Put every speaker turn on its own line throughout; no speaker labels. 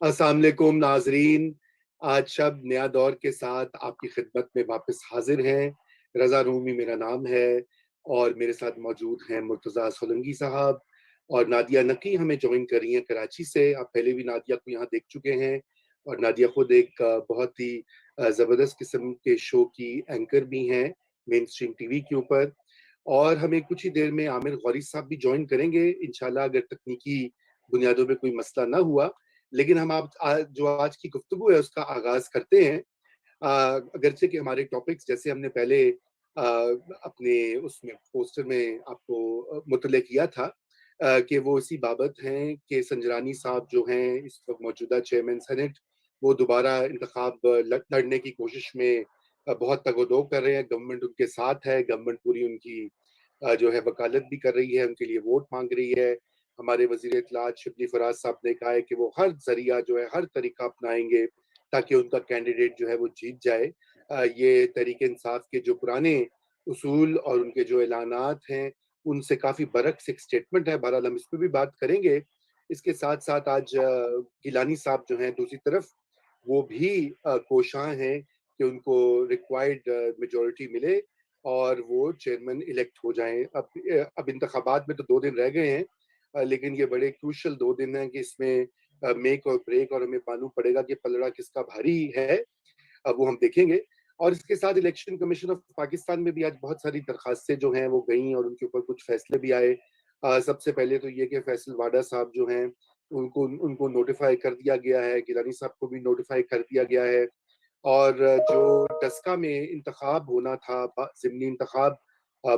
अस्सलाम वालेकुम नाजरीन। आज शब नया दौर के साथ आपकी खिदमत में वापस हाजिर हैं। रज़ा रूमी मेरा नाम है और मेरे साथ मौजूद हैं मुर्तज़ा सोलंकी साहब और नादिया नकी हमें ज्वाइन कर रही हैं कराची से। आप पहले भी नादिया को यहाँ देख चुके हैं और नादिया खुद एक बहुत ही ज़बरदस्त किस्म के शो की एंकर भी हैं मेन स्ट्रीम टीवी के ऊपर। और हमें कुछ ही देर में आमिर गौरी साहब भी ज्वाइन करेंगे इंशाल्लाह, अगर तकनीकी बुनियादों में कोई मसला ना हुआ। लेकिन हम आप जो आज की गुफ्तगू है उसका आगाज करते हैं। अगरचे कि हमारे टॉपिक्स जैसे हमने पहले अपने उसमें पोस्टर में आपको मुतले किया था कि वो इसी बाबत हैं कि संजरानी साहब जो हैं इस वक्त मौजूदा चेयरमैन सेनेट, वो दोबारा इंतखाब लड़ने की कोशिश में बहुत तगोदो कर रहे हैं। गवर्नमेंट उनके साथ है, गवर्नमेंट पूरी उनकी जो है वकालत भी कर रही है, उनके लिए वोट मांग रही है। हमारे वजीर इत्तलात शिबली फराज साहब ने कहा है कि वो हर जरिया जो है, हर तरीका अपनाएंगे ताकि उनका कैंडिडेट जो है वो जीत जाए। ये तहरीक इंसाफ के जो पुराने उसूल और उनके जो ऐलानात हैं उनसे काफ़ी बरक्स एक स्टेटमेंट है। बहरहाल हम इस पर भी बात करेंगे। इसके साथ साथ आज गिलानी साहब जो हैं दूसरी तरफ, वो भी कोशां हैं कि उनको रिक्वायर्ड मेजोरिटी मिले और वो चेयरमैन इलेक्ट हो जाएं। अब इंतखाबात में तो 2 दिन रह गए हैं, लेकिन ये बड़े क्रूशल 2 दिन हैं कि इसमें मेक और ब्रेक, और हमें मालूम पड़ेगा कि पलड़ा किसका भारी है। अब वो हम देखेंगे। और इसके साथ इलेक्शन कमीशन ऑफ पाकिस्तान में भी आज बहुत सारी दरखास्तें जो हैं वो गई और उनके ऊपर कुछ फैसले भी आए। सबसे पहले तो ये कि फैसल वाडा साहब जो हैं उनको उनको नोटिफाई कर दिया गया है, गिलानी साहब को भी नोटिफाई कर दिया गया है। और जो डस्का में इंतखाब होना था, ज़िमनी इंतखाब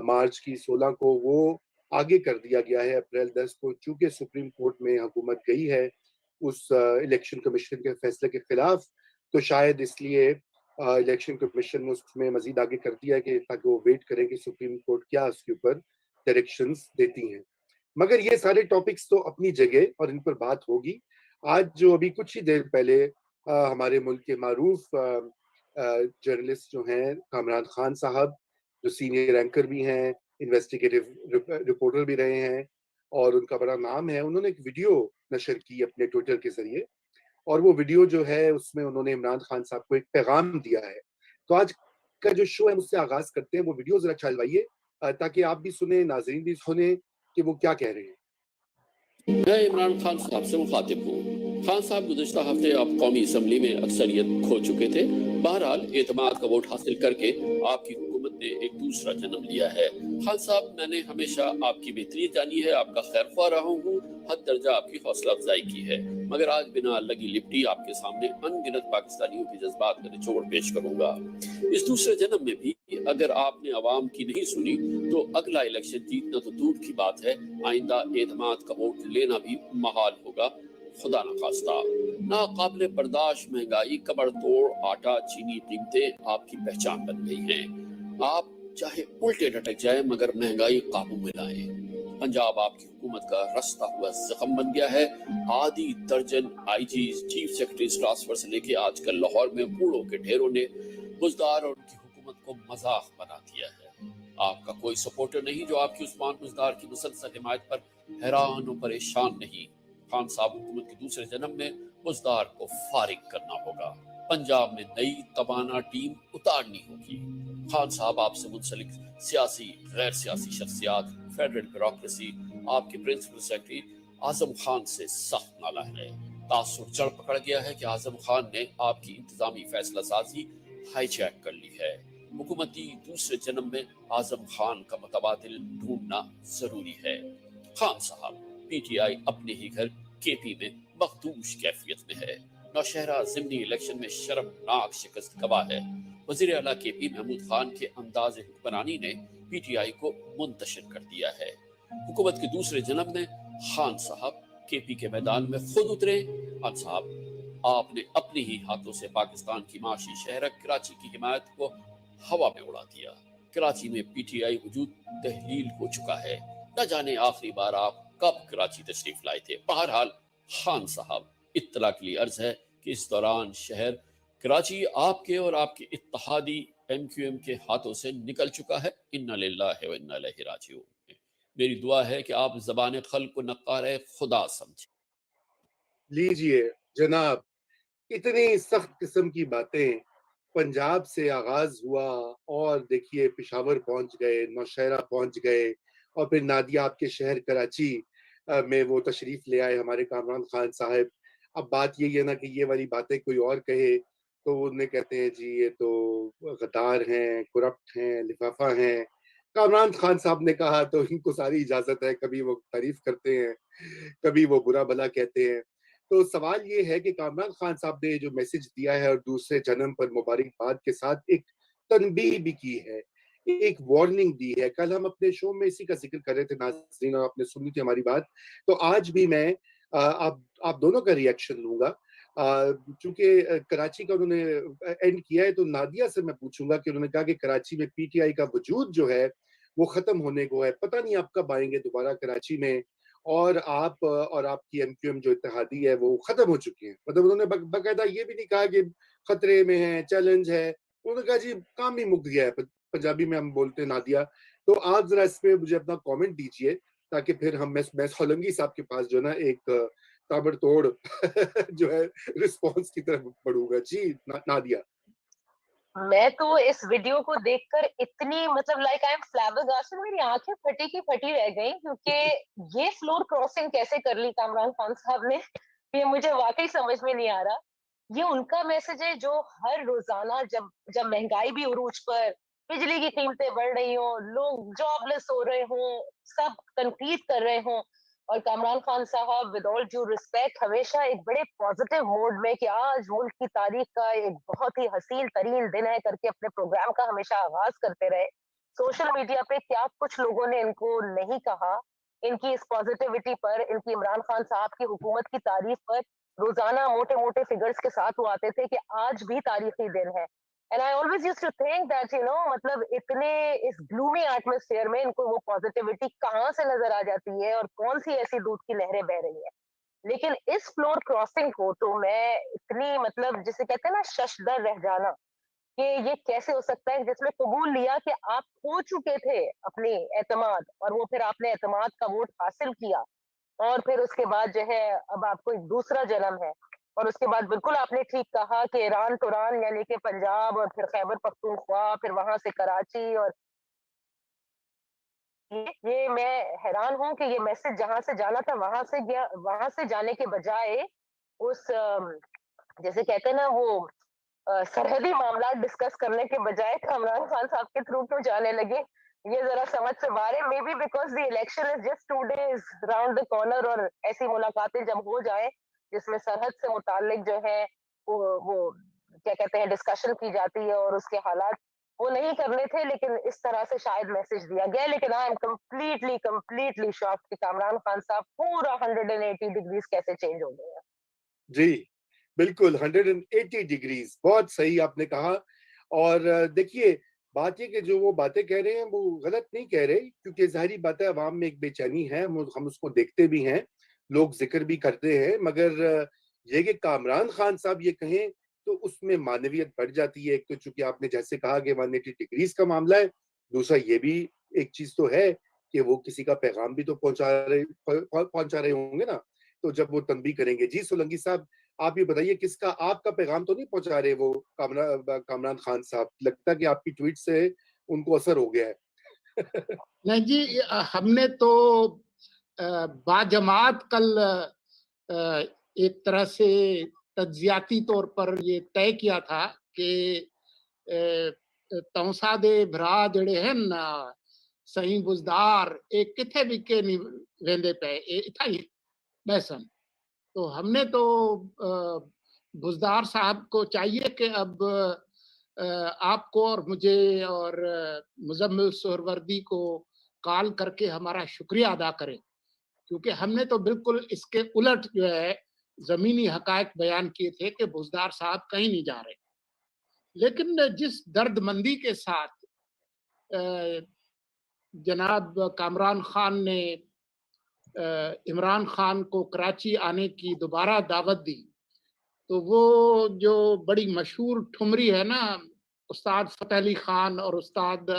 मार्च की 16 को, वो आगे कर दिया गया है अप्रैल 10 को, चूंकि सुप्रीम कोर्ट में हुकूमत गई है उस इलेक्शन कमीशन के फैसले के खिलाफ। तो शायद इसलिए इलेक्शन कमीशन ने उसमें मजीद आगे कर दिया है कि ताकि वो वेट करें कि सुप्रीम कोर्ट क्या उसके ऊपर डायरेक्शंस देती हैं। मगर ये सारे टॉपिक्स तो अपनी जगह और इन पर बात होगी। आज जो अभी कुछ ही देर पहले हमारे मुल्क के मारूफ जर्नलिस्ट जो हैं कामरान खान साहब, जो सीनियर एंकर भी हैं, इन्वेस्टिगेटिव रिपोर्टर भी रहे हैं और उनका बड़ा नाम है, उन्होंने एक वीडियो नशर की अपने ट्विटर के जरिए। और वो वीडियो जो है उसमें उन्होंने इमरान खान साहब को एक पैगाम दिया है। तो आज का जो शो है उससे आगाज करते हैं। वो वीडियो जरा चलवाइए ताकि आप भी सुने, नाजरीन भी सुने कि वो क्या कह रहे हैं।
मैं इमरान खान साहब से मुखातिब हूँ। खान साहब गुज़श्ता हफ्ते आप कौमी असम्बली में अक्सरियत खो चुके थे। बहरहाल एतमाद का वोट हासिल करके आपकी हुकूमत ने एक दूसरा जन्म लिया है। खान साहब, मैंने हमेशा आपकी बेहतरी जानी है, आपका खैरख्वाह रहा हूँ, हद दर्जा आपकी हौसला अफजाई की है। मगर आज बिना लगी लिपटी आपके सामने अनगिनत पाकिस्तानियों के जज्बात का निचोड़ पेश करूंगा। इस दूसरे जन्म में भी अगर आपने अवाम की नहीं सुनी तो अगला इलेक्शन जीतना तो दूर की बात है, आइंदा एतमाद का वोट लेना भी महाल होगा। खुदा न खास्ता। नाकाबिले बर्दाश्त महंगाई, कमर तोड़ आटा चीनी कीमतें आपकी पहचान बन गई हैं। आप चाहे उल्टे लटक जाए मगर महंगाई काबू में लाए। पंजाब आपकी हुकूमत का रस्ता हुआ जख्म बन गया है। आधी दर्जन आईजी, चीफ सेक्रेटरी ट्रांसफर से लेके आजकल लाहौर में बूढ़ों के ढेरों ने बुजदार और उनकी हुकूमत को मजाक बना दिया है। आपका कोई सपोर्टर नहीं जो आपकी उस्मान बुजदार की मुसलसल हिमायत पर हैरान और परेशान नहीं। खान साहब, हुकूमत के दूसरे जन्म में बुजदार को फारिग करना होगा। पंजाब में नई तबाना टीम उतारनी होगी। खान साहब, आपसे मुंसलिक सियासी गैर सियासी शख्सियात, फेडरल ब्यूरोक्रेसी आपके प्रिंसिपल सेक्रेटरी आजम खान से सख्त नाला है। तासुर चढ़ पकड़ गया है कि आजम खान ने आपकी इंतजामी फैसला साजी हाईजैक कर ली है। हुकूमती दूसरे जन्म में आजम खान का मुतबादिल ढूंढना जरूरी है। खान साहब, पीटीआई अपने ही घर केपी में मखदूश कैफियत में है। नौशहरा ज़िमनी इलेक्शन में शर्मनाक शिकस्त गवाह है। वजीर आला केपी महमूद खान के अंदाज हुक्मरानी ने पीटीआई को मुंतशिर कर दिया है। हुकूमत के दूसरे जन्म में खान साहब केपी के मैदान में खुद उतरे। खान साहब, आपने अपने ही हाथों से पाकिस्तान की माशी शहर कराची की हिमायत को हवा में उड़ा दिया। कराची में पीटीआई वजूद तहलील हो चुका है। न जाने आखिरी बार आप कब कराची तशरीफ लाए थे। बहरहाल खान साहब, इत्तला के लिए अर्ज है कि इस दौरान शहर कराची आपके और आपके इत्तहादी एमक्यूएम के हाथों से निकल चुका है। इन्ना लिल्लाहि व इन्ना इलैहि राजिऊन। मेरी दुआ है कि आप ज़बान खल्क को नक्कार खुदा समझे।
लीजिए, जनाब, इतनी सख्त किस्म की बातें, पंजाब से आगाज हुआ और देखिए पेशावर पहुंच गए, नौशहरा पहुंच गए, और फिर नादिया आपके शहर कराची में वो तशरीफ ले आए हमारे कामरान खान साहब। अब बात यही है ना कि ये वाली बातें कोई और कहे तो उन्हें कहते हैं जी ये तो गद्दार हैं, करप्ट हैं, लिफाफा हैं। कामरान खान साहब ने कहा तो इनको सारी इजाजत है, कभी वो तारीफ करते हैं, कभी वो बुरा भला कहते हैं। तो सवाल ये है कि कामरान खान साहब ने जो मैसेज दिया है और दूसरे जन्म पर मुबारकबाद के साथ एक तनबीह भी की है, एक वार्निंग दी है। कल हम अपने शो में इसी का जिक्र कर रहे थे नाज़रीन, और आपने सुनी थी हमारी बात। तो आज भी मैं आप दोनों का रिएक्शन लूंगा। चूंकि कराची का उन्होंने एंड किया है, तो नादिया से मैं पूछूंगा कि उन्होंने कहा कि कराची में पीटीआई का वजूद जो है वो खत्म होने को है, पता नहीं आप कब आएंगे दोबारा कराची में, और आप और आपकी एमक्यूएम जो इत्तेहादी है वो खत्म हो चुकी है। मतलब उन्होंने बाकायदा ये भी नहीं कहा कि खतरे में है, चैलेंज है, उन्होंने कहा जी काम ही मुक गया है। पंजाबी में हम बोलते हैं नादिया। तो आप जरा इस पे मुझे अपना कमेंट दीजिए, ताकि फिर मैं सोलंकी साहब के पास जो है ना एक ताबड़तोड़ जो है रिस्पॉन्स की तरफ बढ़ूंगा। जी नादिया।
मैं तो इस वीडियो को देखकर इतनी मतलब लाइक आई एम फ्लैबरगास्टेड, मेरी आंखें फटी की फटी रह गई, क्योंकि ये फ्लोर क्रॉसिंग कैसे कर ली कामरान खान साहब ने, ये मुझे वाकई समझ में नहीं आ रहा। ये उनका मैसेज है जो हर रोजाना जब जब महंगाई भी उरूज पर, बिजली की कीमतें बढ़ रही हो, लोग जॉबलेस हो रहे हों, सब तनकीद कर रहे हों, और कामरान खान साहब विद ऑल ड्यू रिस्पेक्ट हमेशा एक बड़े पॉजिटिव मूड में कि आज मुल्क की तारीख का एक बहुत ही हसीन तरीन दिन है करके अपने प्रोग्राम का हमेशा आगाज करते रहे। सोशल मीडिया पे क्या कुछ लोगों ने इनको नहीं कहा, इनकी इस पॉजिटिविटी पर, इनकी इमरान खान साहब की हुकूमत की तारीफ पर रोजाना मोटे मोटे फिगर्स के साथ वो आते थे कि आज भी तारीखी दिन है। And I always used to think that मतलब इतने इस ग्लूमी एटमॉस्फेयर में इनको वो पॉजिटिविटी कहाँ से नजर आ जाती है और कौन सी ऐसी दूध की लहरें बह रही है। लेकिन इस फ्लोर क्रॉसिंग को तो मैं इतनी मतलब जिसे कहते हैं ना शशदर रह जाना, कि ये कैसे हो सकता है जिसमें कबूल लिया कि आप खो चुके थे अपनी एतमाद, और वो फिर आपने एतमाद का वोट हासिल किया, और फिर उसके बाद जो है अब आपको एक दूसरा जन्म है। और उसके बाद बिल्कुल आपने ठीक कहा कि ईरान तुरान यानी कि पंजाब और फिर खैबर पख्तूनख्वा, फिर वहां से कराची, और ये मैं हैरान हूं कि ये मैसेज जहां से जाना था वहां से गया, वहां से जाने के बजाय उस जैसे कहते हैं ना वो सरहदी मामला डिस्कस करने के बजाय कामरान खान साहब के थ्रू क्यों जाने लगे, ये जरा समझ से बाहर है। May be because the election is just 2 days round the corner, और ऐसी मुलाकातें जब हो जाए जिसमें सरहद से मुतालिक जो है वो क्या कहते हैं डिस्कशन की जाती है और उसके हालात, वो नहीं करने थे, लेकिन इस तरह से शायद मैसेज दिया गया। लेकिन I am completely completely shocked कि कामरान खान साहब पूरा 180 डिग्रीज कैसे चेंज हो गए।
जी बिल्कुल 180 डिग्रीज, बहुत सही आपने कहा। और देखिए बात ये कि जो वो बातें कह रहे हैं वो गलत नहीं कह रहे, क्योंकि जाहिर बात है अवाम में एक बेचैनी है, हम उसको देखते भी हैं, लोग जिक्र भी करते हैं। मगर ये कि कामरान खान साहब ये कहें तो उसमें मानवियत बढ़ जाती है। एक तो चूंकि आपने जैसे कहा कि 180 डिग्रीज का मामला है, दूसरा ये भी एक चीज तो है कि वो किसी का पैगाम भी तो पहुंचा रहे होंगे ना। तो जब वो तनबीह करेंगे। जी सोलंकी साहब, आप ये बताइए किसका आपका पैगाम तो नहीं पहुंचा रहे वो कामरान खान साहब? लगता है कि आपकी ट्वीट से उनको असर हो गया है।
नहीं जी, हमने तो बाजमात कल एक तरह से तज्जियाती तौर पर ये तय किया था कि तौसा दे भरा जड़े हैं ना सही बुजदार एक किथे भी के नहीं वेंदे पे इथा ही बैसन। तो हमने तो बुजदार साहब को चाहिए कि अब आपको और मुझे और मुजम्मिल सोहरवर्दी को कॉल करके हमारा शुक्रिया अदा करें, क्योंकि हमने तो बिल्कुल इसके उलट जो है जमीनी हकायक बयान किए थे कि बुजदार साहब कहीं नहीं जा रहे। लेकिन जिस दर्दमंदी के साथ जनाब कामरान खान ने इमरान खान को कराची आने की दोबारा दावत दी, तो वो जो बड़ी मशहूर ठुमरी है ना उस्ताद फतेह अली खान और उस्ताद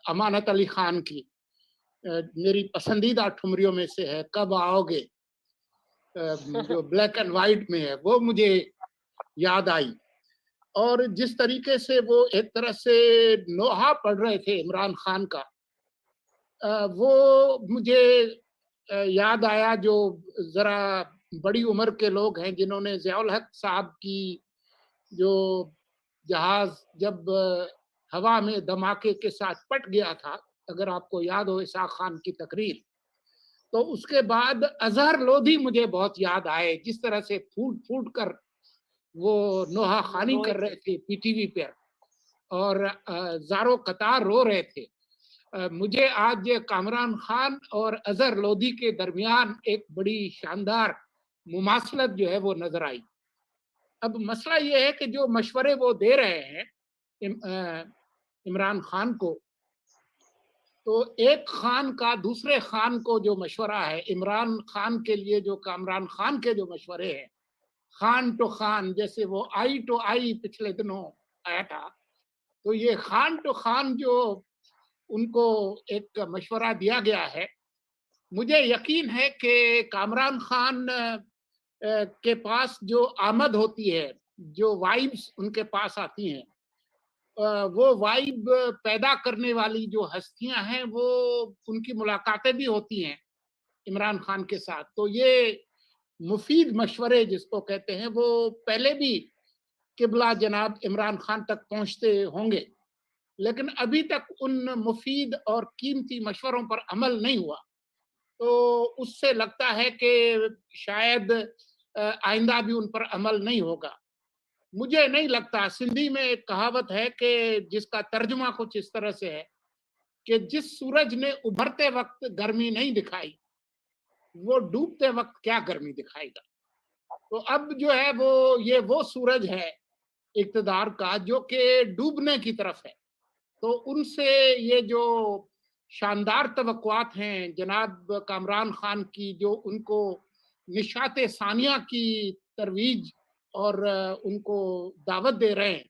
अमानत अली खान की, मेरी पसंदीदा ठुमरियों में से है, कब आओगे। जो ब्लैक एंड वाइट में है, वो मुझे याद आई। और जिस तरीके से वो एक तरह से नोहा पढ़ रहे थे इमरान खान का, वो मुझे याद आया जो जरा बड़ी उम्र के लोग हैं जिन्होंने ज़ियाउल हक साहब की जो जहाज जब हवा में धमाके के साथ पट गया था, अगर आपको याद हो इसाक खान की तकरीर, तो उसके बाद अजहर लोधी मुझे बहुत याद आए, जिस तरह से फूट फूट कर वो नोहा खानी कर रहे थे पीटीवी पर और जारो कतार रो रहे थे। मुझे आज कामरान खान और अजहर लोधी के दरमियान एक बड़ी शानदार मुमासलत जो है वो नजर आई। अब मसला ये है कि जो मशवरे वो दे रहे हैं इमरान खान को, तो एक खान का दूसरे खान को जो मशवरा है, इमरान खान के लिए जो कामरान खान के जो मशवरे हैं, खान टू खान, जैसे वो आई टू आई पिछले दिनों आया था, तो ये खान टू खान जो उनको एक मशवरा दिया गया है, मुझे यकीन है कि कामरान खान के पास जो आमद होती है, जो वाइब्स उनके पास आती हैं, वो वाइब पैदा करने वाली जो हस्तियां हैं, वो उनकी मुलाकातें भी होती हैं इमरान खान के साथ। तो ये मुफीद मशवरे जिसको कहते हैं, वो पहले भी किबला जनाब इमरान खान तक पहुंचते होंगे, लेकिन अभी तक उन मुफीद और कीमती मशवरों पर अमल नहीं हुआ। तो उससे लगता है कि शायद आइंदा भी उन पर अमल नहीं होगा। मुझे नहीं लगता, सिंधी में एक कहावत है कि जिसका तर्जुमा कुछ इस तरह से है कि जिस सूरज ने उभरते वक्त गर्मी नहीं दिखाई, वो डूबते वक्त क्या गर्मी दिखाएगा। तो अब जो है वो सूरज है इक़्तिदार का जो कि डूबने की तरफ है। तो उनसे ये जो शानदार तवक्कुआत हैं जनाब कामरान खान की, जो उनको निशाते सानिया की तरवीज और उनको दावत दे रहे हैं,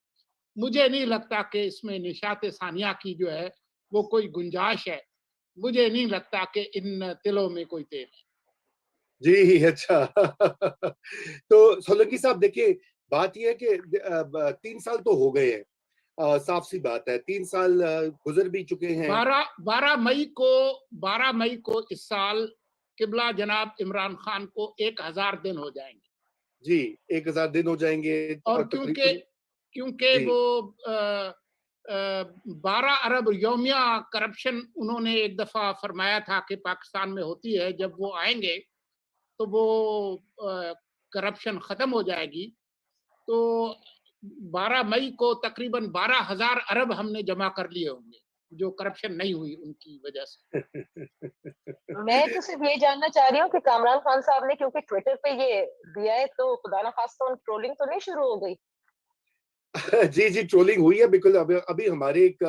मुझे नहीं लगता कि इसमें निशाते सानिया की जो है वो कोई गुंजाइश है। मुझे नहीं लगता कि इन तिलों में कोई तेल है।
जी, अच्छा। तो सोलंकी साहब देखिए, बात ये है कि 3 साल तो हो गए हैं, साफ सी बात है, 3 साल गुजर भी चुके हैं।
12 मई को इस साल किबला जनाब इमरान खान को 1000 दिन हो जाएंगे।
जी, 1000 दिन हो जाएंगे।
और क्योंकि वो 12 अरब यौमिया करप्शन उन्होंने एक दफा फरमाया था कि पाकिस्तान में होती है, जब वो आएंगे तो वो करप्शन खत्म हो जाएगी। तो 12 मई को तकरीबन 12,000 अरब हमने जमा कर लिए होंगे, जो करप्शन नहीं हुई उनकी वजह से।
मैं तो सिर्फ ये जानना चाह रही हूँ कि कामरान खान साहब ने क्योंकि ट्विटर पे ये दिया है, तो खुदा ना खास्ता ट्रोलिंग तो नहीं शुरू हो गई?
जी, ट्रोलिंग हुई है बिल्कुल। अभी हमारे एक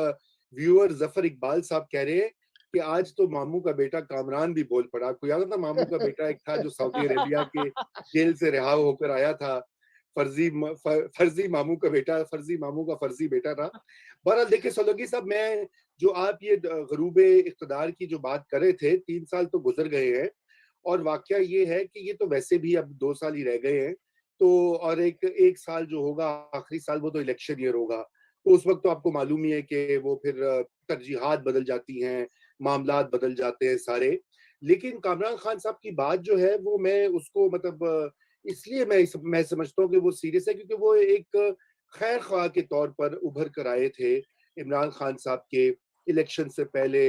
व्यूअर जफर इकबाल साहब कह रहे हैं कि आज तो मामू का बेटा कामरान भी बोल पड़ा। आपको याद है ना, मामू का बेटा एक था जो सऊदी अरेबिया के जेल से रिहा होकर आया था, फर्जी मामू का बेटा, फर्जी मामू का फर्जी बेटा था। बहरहाल देखिए सोलंकी साहब, मैं जो आप ये गरूबे इख्तिदार की जो बात कर रहे थे, 3 साल तो गुजर गए हैं और वाकया ये है कि ये तो वैसे भी अब 2 साल ही रह गए हैं। तो और एक साल जो होगा, आखिरी साल, वो तो इलेक्शन ईयर होगा। तो उस वक्त तो आपको मालूम ही है कि वो फिर तरजीहात बदल जाती हैं, मामलात बदल जाते हैं सारे। लेकिन कामरान खान साहब की बात जो है वो मैं उसको मतलब इसलिए मैं समझता हूँ कि वो सीरियस है, क्योंकि वो एक खैर ख्वाह के तौर पर उभर कर आए थे इमरान खान साहब के इलेक्शन से पहले,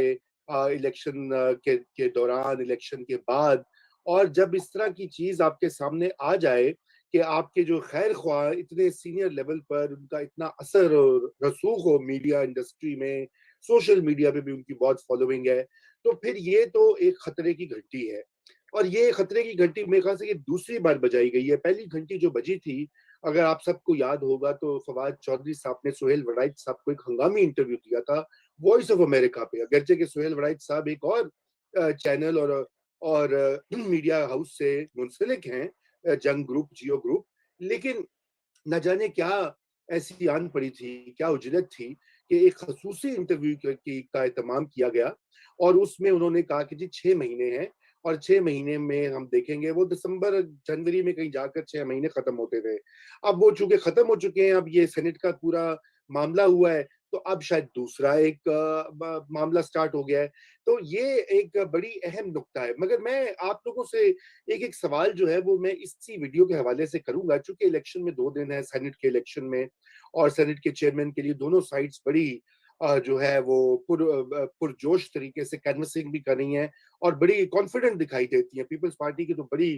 इलेक्शन के दौरान, इलेक्शन के बाद। और जब इस तरह की चीज आपके सामने आ जाए कि आपके जो खैर ख्वाह इतने सीनियर लेवल पर, उनका इतना असर और रसूख हो मीडिया इंडस्ट्री में, सोशल मीडिया पे भी उनकी बहुत फॉलोइंग है, तो फिर ये तो एक खतरे की घंटी है। और ये खतरे की घंटी मेरे ख्याल से ये दूसरी बार बजाई गई है। पहली घंटी जो बजी थी, अगर आप सबको याद होगा, तो फवाद चौधरी साहब ने सुहेल वड़ाइच साहब को एक हंगामी इंटरव्यू दिया था वॉइस ऑफ अमेरिका पे। अगरचे के सुहेल वड़ाइच साहब एक और चैनल और मीडिया हाउस से मुंसलिक हैं, जंग ग्रुप, जियो ग्रुप, लेकिन न जाने क्या ऐसी आन पड़ी थी, क्या उजरत थी कि एक खसूसी इंटरव्यू का एहतमाम किया गया और उसमें उन्होंने कहा कि जी 6 महीने हैं और 6 महीने में हम देखेंगे, वो दिसंबर जनवरी में कहीं जाकर 6 महीने खत्म होते थे। अब वो चूंकि खत्म हो चुके हैं, अब ये सेनेट का पूरा मामला हुआ है, तो अब शायद दूसरा एक मामला स्टार्ट हो गया है। तो ये एक बड़ी अहम नुक्ता है। मगर मैं आप लोगों से एक एक सवाल जो है वो मैं इसी वीडियो के हवाले से करूंगा, चूंकि इलेक्शन में 2 दिन है, सेनेट के इलेक्शन में, और सेनेट के चेयरमैन के लिए दोनों साइड्स बड़ी जो है वो पुरजोश तरीके से कैनवसिंग भी कर रही हैं और बड़ी कॉन्फिडेंट दिखाई देती हैं। पीपल्स पार्टी की तो बड़ी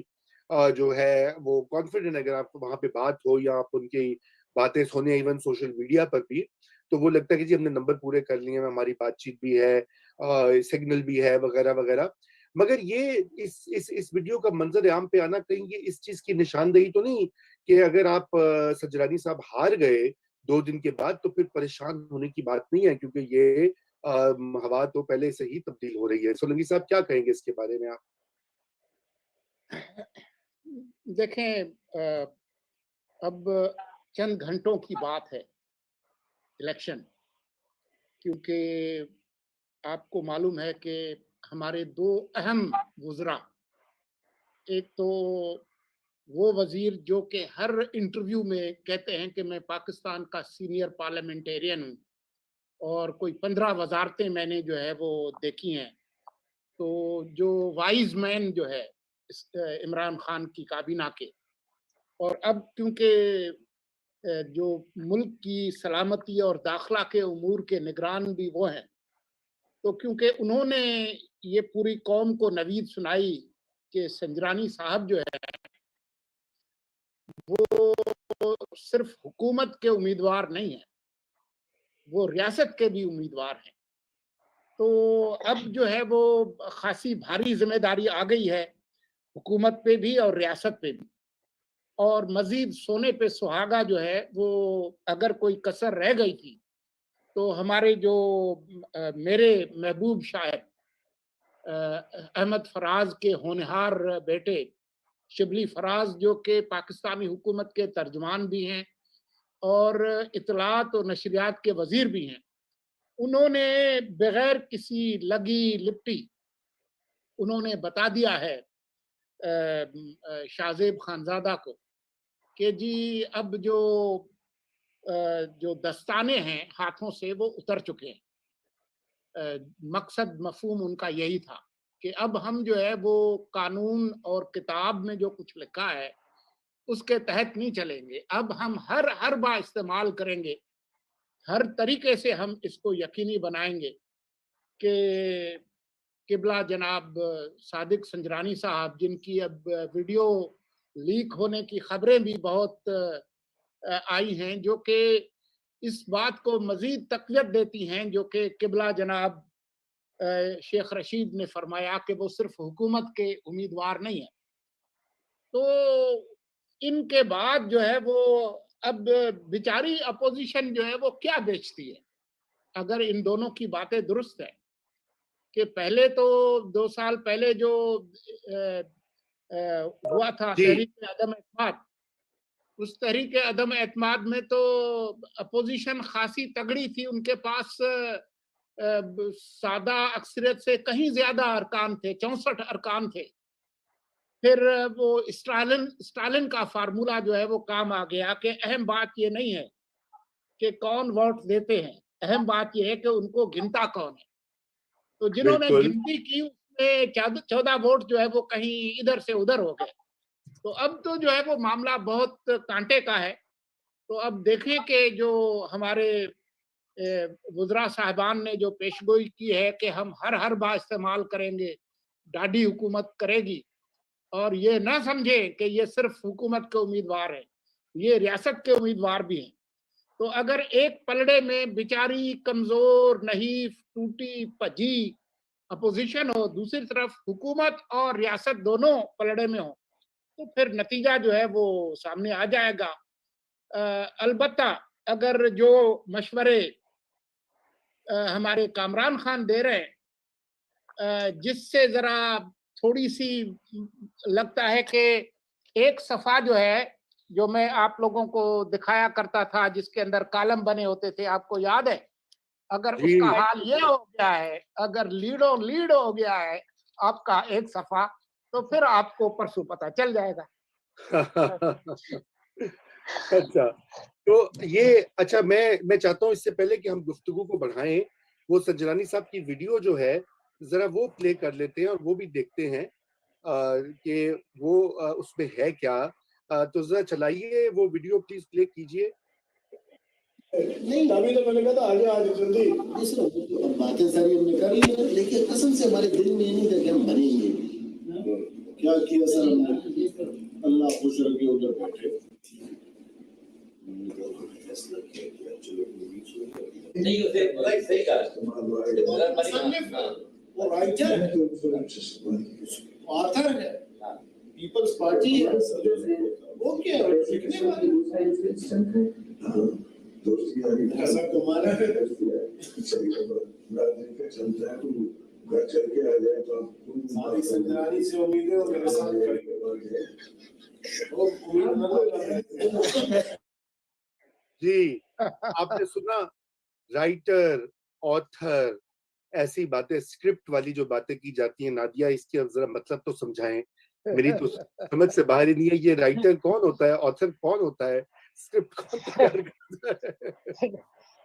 जो है वो कॉन्फिडेंट, अगर आपको वहां पे बात हो या आप उनकी बातें सुने इवन सोशल मीडिया पर भी, तो वो लगता है कि जी हमने नंबर पूरे कर लिए हैं, हमारी बातचीत भी है, सिग्नल भी है, वगैरह वगैरह। मगर ये इस वीडियो का मंजर आम पे आना कहीं ये इस चीज की निशानदेही तो नहीं कि अगर आप सजरानी साहब हार गए 2 दिन के बाद तो फिर परेशान होने की बात नहीं है, क्योंकि ये हवा तो पहले से ही तब्दील हो रही है। सोलंकी साहब क्या कहेंगे इसके बारे में आप?
देखें, अब चंद घंटों की बात है इलेक्शन, क्योंकि आपको मालूम है कि हमारे 2 अहम वुज़रा, एक तो वो वजीर जो कि हर इंटरव्यू में कहते हैं कि मैं पाकिस्तान का सीनियर पार्लियामेंटेरियन हूँ और कोई 15 वजारतें मैंने जो है वो देखी हैं। तो जो वाइज मैन जो है इमरान खान की काबीना के, और अब क्योंकि जो मुल्क की सलामती और दाखिला के उमूर के निगरान भी वो हैं, तो क्योंकि उन्होंने ये पूरी कौम को नवीद सुनाई कि संजरानी साहब जो है वो सिर्फ हुकूमत के उम्मीदवार नहीं है, वो रियासत के भी उम्मीदवार हैं। तो अब जो है वो खासी भारी जिम्मेदारी आ गई है हुकूमत पे भी और रियासत पे भी, और मजीद सोने पे सुहागा जो है वो अगर कोई कसर रह गई थी तो हमारे जो मेरे महबूब शायर अहमद फराज के होनहार बेटे शिबली फराज, जो कि पाकिस्तानी हुकूमत के तर्जमान भी हैं और इतलात और नशरियात के वजीर भी हैं, उन्होंने बगैर किसी लगी लिपटी उन्होंने बता दिया है शाहजेब खानजादा को कि जी अब जो दस्ताने हैं हाथों से वो उतर चुके हैं। मकसद मफहूम उनका यही था कि अब हम जो है वो कानून और किताब में जो कुछ लिखा है उसके तहत नहीं चलेंगे, अब हम हर बार इस्तेमाल करेंगे, हर तरीके से हम इसको यकीनी बनाएंगे कि किबला जनाब सादिक संजरानी साहब, जिनकी अब वीडियो लीक होने की खबरें भी बहुत आई हैं, जो कि इस बात को मजीद तक़वियत देती हैं जो कि किबला जनाब शेख रशीद ने फरमाया कि वो सिर्फ हुकूमत के उम्मीदवार नहीं है। तो इनके बाद जो है वो अब बेचारी अपोजिशन जो है वो क्या बेचती है, अगर इन दोनों की बातें दुरुस्त है कि पहले तो 2 साल पहले जो हुआ था तहरीक अदम एतमाद, उस तहरीक अदम एतमाद में तो अपोजिशन खासी तगड़ी थी, उनके पास सादा अक्सरियत से कहीं ज्यादा अरकान थे, 64 अरकान थे। फिर वो स्टालिन का फार्मूला जो है वो काम आ गया कि अहम बात ये नहीं है कि कौन वोट देते हैं, अहम बात ये है कि उनको गिनता कौन है। तो जिन्होंने गिनती की उसमें 14 वोट जो है वो कहीं इधर से उधर हो गए। तो अब तो जो है वो मामला बहुत कांटे का है। तो अब देखें कि जो हमारे वुज़रा साहिबान ने जो पेशगोई की है कि हम हर बार इस्तेमाल करेंगे, डाडी हुकूमत करेगी, और ये ना समझे कि ये सिर्फ हुकूमत के उम्मीदवार हैं, ये रियासत के उम्मीदवार भी हैं। तो अगर एक पलड़े में बेचारी कमजोर नहीफ टूटी भजी अपोजिशन हो, दूसरी तरफ हुकूमत और रियासत दोनों पलड़े में हो, तो फिर नतीजा जो है वो सामने आ जाएगा। अलबत्ता अगर जो मशवरे हमारे कामरान खान दे रहे हैं, जिससे जरा थोड़ी सी लगता है कि एक सफा जो है जो मैं आप लोगों को दिखाया करता था जिसके अंदर कॉलम बने होते थे, आपको याद है? अगर उसका हाल ये हो गया है, अगर लीड हो गया है आपका एक सफा, तो फिर आपको परसों पता चल जाएगा।
अच्छा, तो ये अच्छा, मैं चाहता हूँ इससे पहले कि हम गुफ्तगू को बढ़ाएं, वो संजरानी साहब की वीडियो जो है जरा वो प्ले कर लेते हैं और वो भी देखते हैं कि वो उसमें है क्या। तो जरा चलाइए वो वीडियो, प्लीज प्ले कीजिए।
नहीं, अभी तो मैंने कहा था आगे आज जल्दी बातें सारी हमने कर ली, लेकिन कसम से हमारे दिल में नहीं था कि हम बनेंगे। क्या किया सर हमने, अल्लाह खुश रखे उधर बैठे, नहीं सही कहा, वो राइटर है, ऑथर है, पीपल्स पार्टी है, वो क्या है, लिखने वाले ऐसा कमाना है, चलता है, तुम घर चल के आ जाए तो सारी संजरानी से उम्मीदें और मेरे साथ
जी, आपने सुना, राइटर, ऑथर, ऐसी बातें, स्क्रिप्ट वाली जो बातें की जाती हैं। नादिया, इसके अब जरा मतलब तो समझाएं, मेरी तो समझ से बाहर ही नहीं है। ये राइटर कौन होता है, ऑथर कौन होता है, स्क्रिप्ट कौन तैयार करता है?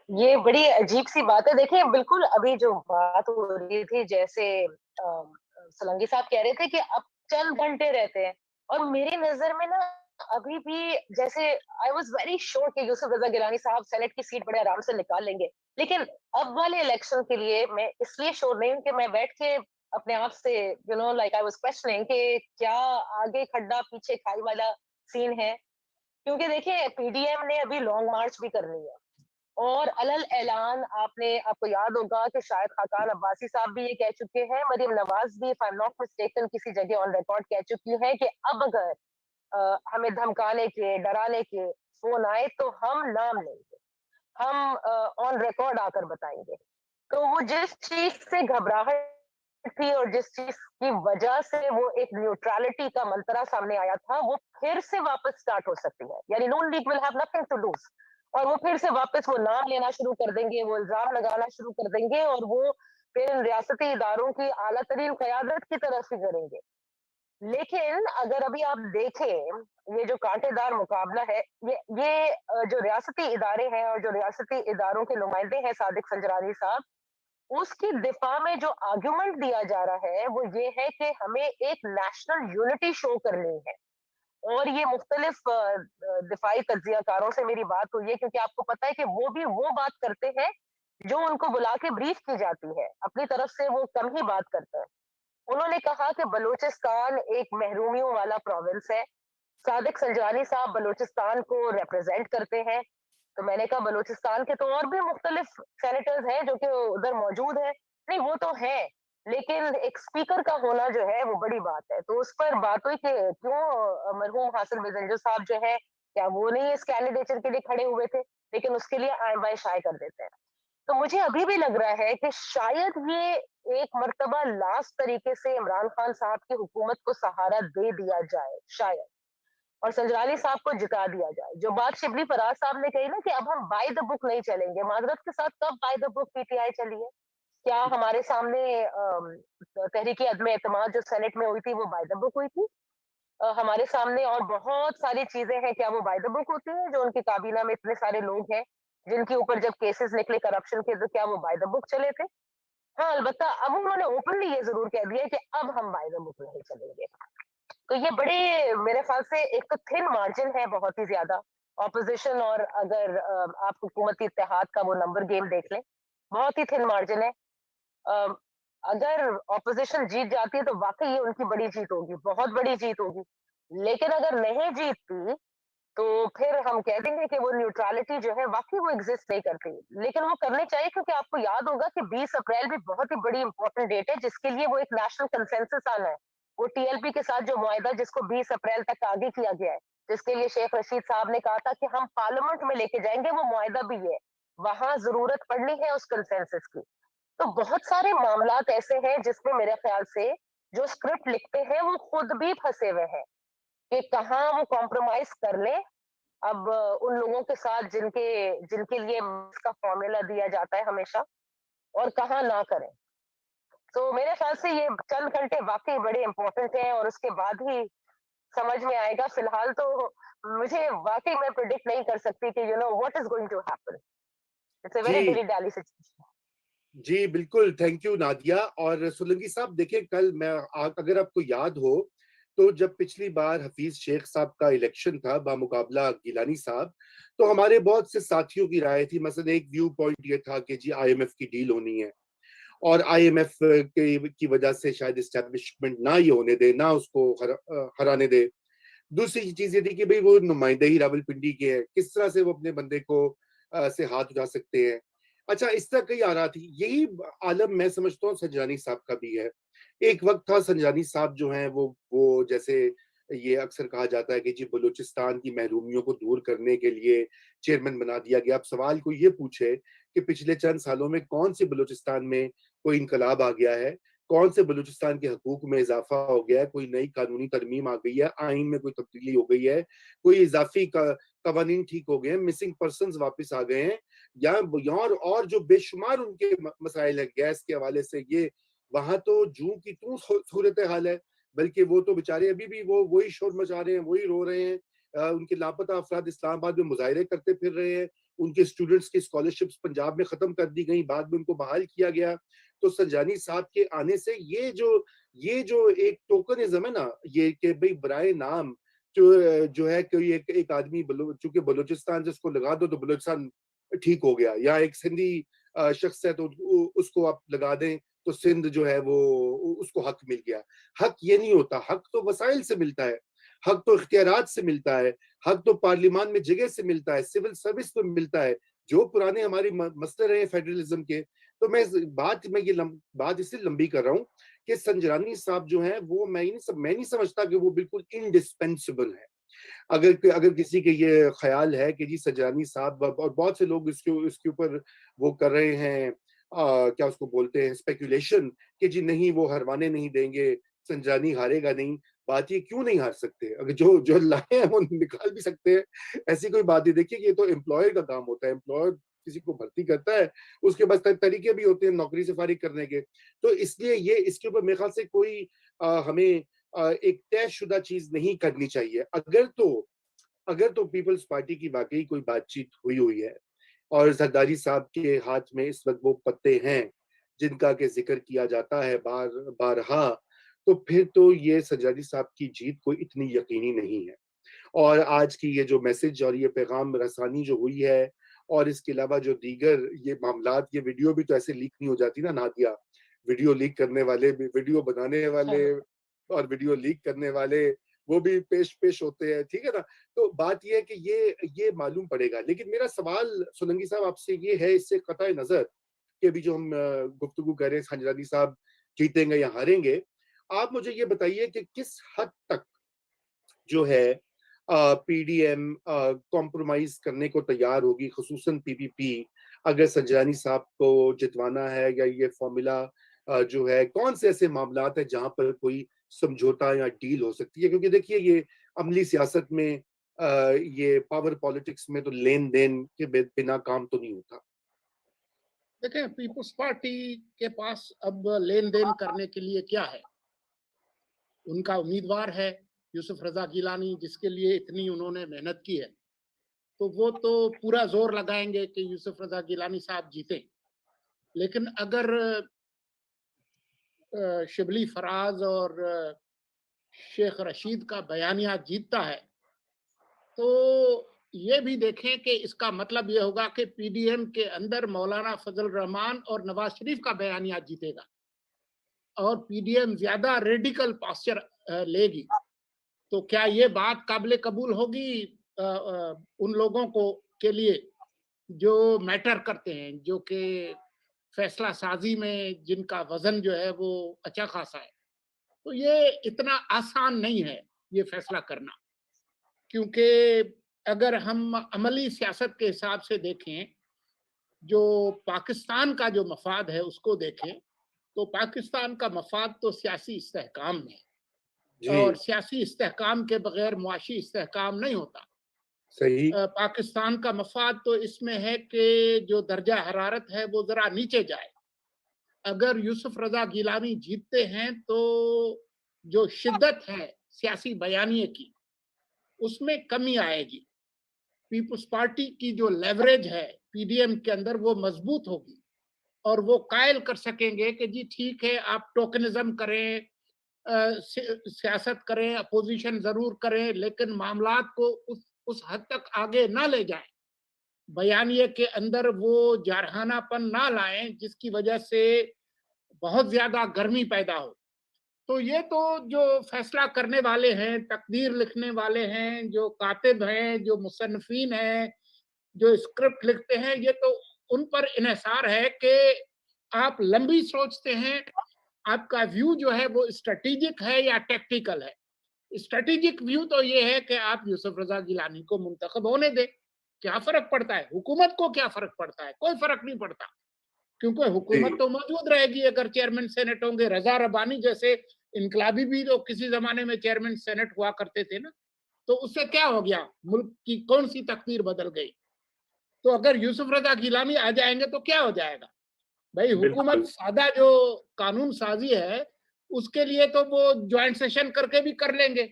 ये बड़ी अजीब सी बात है। देखिए, बिल्कुल अभी जो बात हो रही थी, जैसे सोलंकी साहब कह रहे थे कि अब चंद घंटे रहते हैं, और मेरी नजर में ना अभी भी, जैसे आई वाज वेरी श्योर कि यूसुफ रजा गिलानी साहब सेनेट की सीट बड़े आराम से निकाल लेंगे, लेकिन अब वाले इलेक्शन के लिए मैं इसलिए श्योर नहीं हूँ कि मैं बैठ के अपने आप से लाइक आई वाज क्वेश्चनिंग कि क्या आगे खड्डा पीछे खाई वाला सीन है। क्योंकि देखिए, पीडीएम ने अभी लॉन्ग मार्च भी करनी है, और अलल ऐलान आपको याद होगा कि शायद खाकान अब्बासी साहब भी ये कह चुके हैं, मरियम नवाज भी, if I am not mistaken, किसी जगह ऑन रिकॉर्ड कह चुकी हैं कि अब अगर हमें धमकाने के, डराने के फोन आए तो हम नाम लेंगे, हम ऑन रिकॉर्ड आकर बताएंगे। तो वो जिस चीज से घबराहट थी और जिस चीज की वजह से वो एक न्यूट्रलिटी का मंत्रा सामने आया था, वो फिर से वापस स्टार्ट हो सकती है। यानी Noon league will have nothing to lose, और वो फिर से वापस वो नाम लेना शुरू कर देंगे, वो इल्जाम लगाना शुरू कर देंगे, और वो फिर रियासती इदारों की आला तरीन क़यादत की तरफ ही करेंगे। लेकिन अगर अभी आप देखें, ये जो कांटेदार मुकाबला है, ये जो रियासती इदारे हैं और जो रियासती इदारों के नुमाइंदे हैं, सादिक संजरानी साहब, उसकी दिफा में जो आर्ग्यूमेंट दिया जा रहा है वो ये है कि हमें एक नेशनल यूनिटी शो करनी है। और ये मुख्तलिफ दिफाई तज्जियाकारों से मेरी बात हुई है, क्योंकि आपको पता है कि वो भी वो बात करते हैं जो उनको बुला के ब्रीफ की जाती है, अपनी तरफ से वो कम ही बात करते हैं। उन्होंने कहा कि बलूचिस्तान एक महरूमियों वाला प्रोविंस है। सादिक संजरानी साहब बलूचिस्तान को रिप्रेजेंट करते हैं, तो मैंने कहा बलूचिस्तान के तो और भी मुख्तलिफ सेनेटर्स हैं जो कि उधर मौजूद है। नहीं, वो तो है, लेकिन एक स्पीकर का होना जो है वो बड़ी बात है। तो उस पर बात हुई कि क्यों मरहूम हासिल बेजंजो साहब जो है, क्या वो नहीं इस कैंडिडेचर के लिए खड़े हुए थे, लेकिन उसके लिए आए बाय शाय कर देते हैं। तो मुझे अभी भी लग रहा है कि शायद ये एक मर्तबा लास्ट तरीके से इमरान खान साहब की हुकूमत को सहारा दे दिया जाए शायद, और संजरानी साहब को जिता दिया जाए। जो बात शिबली फराज साहब ने कही ना कि अब हम बाय द बुक नहीं चलेंगे, माजरत के साथ कब बाय द बुक पीटीआई चली है? क्या हमारे सामने तहरीकी अदम एतमाद जो सेनेट में हुई थी वो बाय द बुक हुई थी? हमारे सामने और बहुत सारी चीजें हैं, क्या वो बाय द बुक होती है? जो उनकी काबीना में इतने सारे लोग हैं जिनके ऊपर जब केसेस निकले करप्शन के, तो क्या वो बाय द बुक चले थे? हाँ, अलबत्ता अब उन्होंने ओपनली ये जरूर कह दिया कि अब हम बाय द बुक नहीं चलेंगे। तो ये बड़े, मेरे ख्याल से एक तो थिन मार्जिन है बहुत ही ज्यादा ऑपोजिशन, और अगर आप हुकूमती इत्तेहाद का वो नंबर गेम देख लें, बहुत ही थिन मार्जिन है। अगर ऑपोजिशन जीत जाती है तो वाकई ये उनकी बड़ी जीत होगी, बहुत बड़ी जीत होगी। लेकिन अगर नहीं जीतती तो फिर हम कह देंगे कि वो न्यूट्रलिटी जो है वाकई वो एग्जिस्ट नहीं करती। लेकिन वो करनी चाहिए, क्योंकि आपको याद होगा कि 20 अप्रैल भी बहुत ही बड़ी इंपॉर्टेंट डेट है, जिसके लिए वो एक नेशनल कंसेंसस आना है। वो टीएलपी के साथ जो मुआहिदा जिसको 20 अप्रैल तक आगे किया गया है, जिसके लिए शेख रशीद साहब ने कहा था कि हम पार्लियामेंट में लेके जाएंगे, वो मुआहिदा भी है, वहां जरूरत पड़नी है उस कंसेंसस की। तो बहुत सारे मामलात ऐसे हैं जिसमें मेरे ख्याल से जो स्क्रिप्ट लिखते हैं वो खुद भी फंसे हुए हैं कि कहाँ वो कॉम्प्रोमाइज कर ले अब उन लोगों के साथ जिनके जिनके लिए इसका फॉर्मूला दिया जाता है हमेशा, और कहाँ ना करें। तो मेरे ख्याल से ये चंद घंटे वाकई बड़े इंपॉर्टेंट हैं और उसके बाद ही समझ में आएगा। फिलहाल तो मुझे वाकई मैं प्रिडिक्ट नहीं कर सकती कि what is going to happen. It's a very
जी
डिली डाली सिचुएशन।
जी बिल्कुल, थैंक यू नादिया। और सोलंकी साहब देखिए, कल मैं अगर आपको याद हो तो जब पिछली बार हफीज शेख साहब का इलेक्शन था बामुकाबला गिलानी साहब, तो हमारे बहुत से साथियों की राय थी। मसलन एक व्यू पॉइंट ये था कि जी आईएमएफ की डील होनी है और आईएमएफ की वजह से शायद इस्टेब्लिशमेंट ना ये होने दे, ना उसको हराने दे। दूसरी चीज ये थी कि भाई वो नुमाइंदे ही रावलपिंडी के हैं, किस तरह से वो अपने बंदे को से हाथ उठा सकते हैं। अच्छा, इस तरह कई आ रहा थी। यही आलम मैं समझता हूँ संजानी साहब का भी है। एक वक्त था संजानी साहब जो हैं वो जैसे ये अक्सर कहा जाता है कि जी बलूचिस्तान की महरूमियों को दूर करने के लिए चेयरमैन बना दिया गया। अब सवाल को ये पूछे कि पिछले चंद सालों में कौन से बलूचिस्तान में कोई इनकलाब आ गया है, कौन से बलूचिस्तान के हकूक में इजाफा हो गया है, कोई नई कानूनी तरमीम आ गई है, आइन में कोई तब्दीली हो गई है, कोई इजाफी कवानीन ठीक हो गए हैं, मिसिंग पर्सन वापस आ गए हैं, या और जो बेशुमार उनके मसाइल है गैस के हवाले से, ये वहां तो जू की तू सूरत हाल है। बल्कि वो तो बेचारे अभी भी वो वही शोर मचा रहे हैं, वही रो रहे हैं। उनके लापता अफराद इस्लामाबाद में मुजाहरे करते फिर रहे हैं। उनके स्टूडेंट्स की स्कॉलरशिप्स पंजाब में खत्म कर दी गई, बाद में उनको बहाल किया गया। तो संजानी साहब के आने से ये जो एक टोकनिज्म है ना, ये कि भाई बराए नाम जो है कि एक आदमी चूंकि बलूचिस्तान जिसको लगा दो तो बलूचिस्तान ठीक हो गया, या एक सिंधी शख्स है तो उसको आप लगा दें तो सिंध जो है वो उसको हक मिल गया। हक ये नहीं होता। हक तो वसाइल से मिलता है, हक तो इख्तियारात से मिलता है, हक तो पार्लियामान में जगह से मिलता है, सिविल सर्विस में मिलता है, जो पुराने हमारे मसले रहे फेडरलिज्म के। तो बात इसलिए लंबी कर रहा हूँ कि संजरानी साहब जो है वो मैं नहीं समझता कि वो बिल्कुल इंडिस्पेंसिबल है। अगर किसी के ये ख्याल है कि जी सजानी साहब, और बहुत से लोग इसके ऊपर वो कर रहे हैं, क्या उसको बोलते हैं, स्पेकुलेशन, कि जी नहीं वो हरवाने नहीं देंगे, संजानी हारेगा नहीं। बात ये क्यों नहीं हार सकते? अगर जो जो लाए हैं वो निकाल भी सकते हैं, ऐसी कोई बात नहीं। देखिए ये तो एम्प्लॉयर का काम होता है, एम्प्लॉयर किसी को भर्ती करता है, उसके पास तरीके भी होते हैं नौकरी से फारिग करने के। तो इसलिए ये इसके ऊपर मेरे ख्याल से कोई हमें एक तयशुदा चीज नहीं करनी चाहिए। अगर तो पीपल्स पार्टी की वाकई कोई बातचीत हुई है और जरदारी साहब के हाथ में इस वक्त वो पत्ते हैं जिनका के जिक्र किया जाता है बारहा, तो फिर तो ये सजादी साहब की जीत कोई इतनी यकीनी नहीं है। और आज की ये जो मैसेज और ये पैगाम रसानी जो हुई है, और इसके अलावा जो दीगर ये मामलात, ये वीडियो भी तो ऐसे लीक नहीं हो जाती ना नादिया। वीडियो लीक करने वाले भी, वीडियो बनाने वाले और वीडियो लीक करने वाले, वो भी पेश होते हैं, ठीक है ना। तो बात ये है कि ये मालूम पड़ेगा। लेकिन मेरा सवाल सोलंकी साहब आपसे ये है, इससे कतई नजर कि अभी जो हम गुफ्तगू कर रहे हैं संजरानी साहब जीतेंगे या हारेंगे, आप मुझे ये बताइए कि किस हद तक जो है पीडीएम कॉम्प्रोमाइज करने को तैयार होगी, खुसूसन पीपीपी, अगर संजरानी साहब को जितवाना है, या ये फॉर्मूला जो है, कौन से ऐसे मामलात हैं जहां पर कोई समझौता या डील हो सकती है? क्योंकि देखिए ये अमली सियासत में ये पावर पॉलिटिक्स में तो लेन देन के बिना काम तो नहीं होता।
देखें, पीपुल्स पार्टी के पास अब लेन देन करने के लिए क्या है? उनका उम्मीदवार है यूसुफ रजा गिलानी, जिसके लिए इतनी उन्होंने मेहनत की है, तो वो तो पूरा जोर लगाएंगे कि यूसुफ रजा गिलानी साहब जीते। लेकिन अगर शिबली फराज और शेख रशीद का बयानिया जीतता है, तो ये भी देखें कि इसका मतलब ये होगा कि पीडीएम के अंदर मौलाना फजल रहमान और नवाज शरीफ का बयानिया जीतेगा और पीडीएम ज्यादा रेडिकल पास्चर लेगी। तो क्या ये बात काबिल कबूल होगी उन लोगों को के लिए जो मैटर करते हैं, जो कि फैसला साजी में जिनका वजन जो है वो अच्छा खासा है? तो ये इतना आसान नहीं है ये फैसला करना, क्योंकि अगर हम अमली सियासत के हिसाब से देखें, जो पाकिस्तान का जो मफाद है उसको देखें, तो पाकिस्तान का मफाद तो सियासी इस्तेहकाम में है, और
जी
सियासी इस्तेहकाम के बगैर मुआशी इस्तेहकाम नहीं होता।
सही।
पाकिस्तान का मफाद तो इसमें है कि जो दर्जा हरारत है वो जरा नीचे जाए, अगर यूसुफ रजा गिलानी जीतते हैं तो जो शिद्दत है सियासी बयानिए की उसमें कमी आएगी। पीपुल्स पार्टी की जो लेवरेज है पीडीएम के अंदर वो मजबूत होगी और वो कायल कर सकेंगे कि जी ठीक है आप टोकनिज्म करें, सियासत करें, अपोजिशन जरूर करें, लेकिन मामलात को उस हद तक आगे ना ले जाएं, बयानिए के अंदर वो जारहानापन ना लाएं जिसकी वजह से बहुत ज्यादा गर्मी पैदा हो। तो ये तो जो फैसला करने वाले हैं, तकदीर लिखने वाले हैं, जो कातिब हैं, जो मुसन्निफीन हैं, जो स्क्रिप्ट लिखते हैं, ये तो उन पर इन्हिसार है कि आप लंबी सोचते हैं, आपका व्यू जो है वो स्ट्रेटेजिक है या टैक्टिकल है। स्ट्रेटेजिक व्यू तो ये है कि आप यूसुफ रजा गिलानी को मुंतखब होने दें, क्या फर्क पड़ता है, हुकूमत को क्या फर्क पड़ता है, कोई फर्क नहीं पड़ता, क्योंकि हुकूमत तो मौजूद रहेगी अगर चेयरमैन सेनेट होंगे। रजा रबानी जैसे इनकलाबी भी तो किसी जमाने में चेयरमैन सेनेट हुआ करते थे ना, तो उससे क्या हो गया, मुल्क की कौन सी तकदीर बदल गई। तो अगर यूसुफ रजा गिलानी आ जाएंगे तो क्या हो जाएगा भाई, हुकूमत सादा जो कानून साजी है उसके लिए तो वो ज्वाइंट सेशन करके भी कर लेंगे,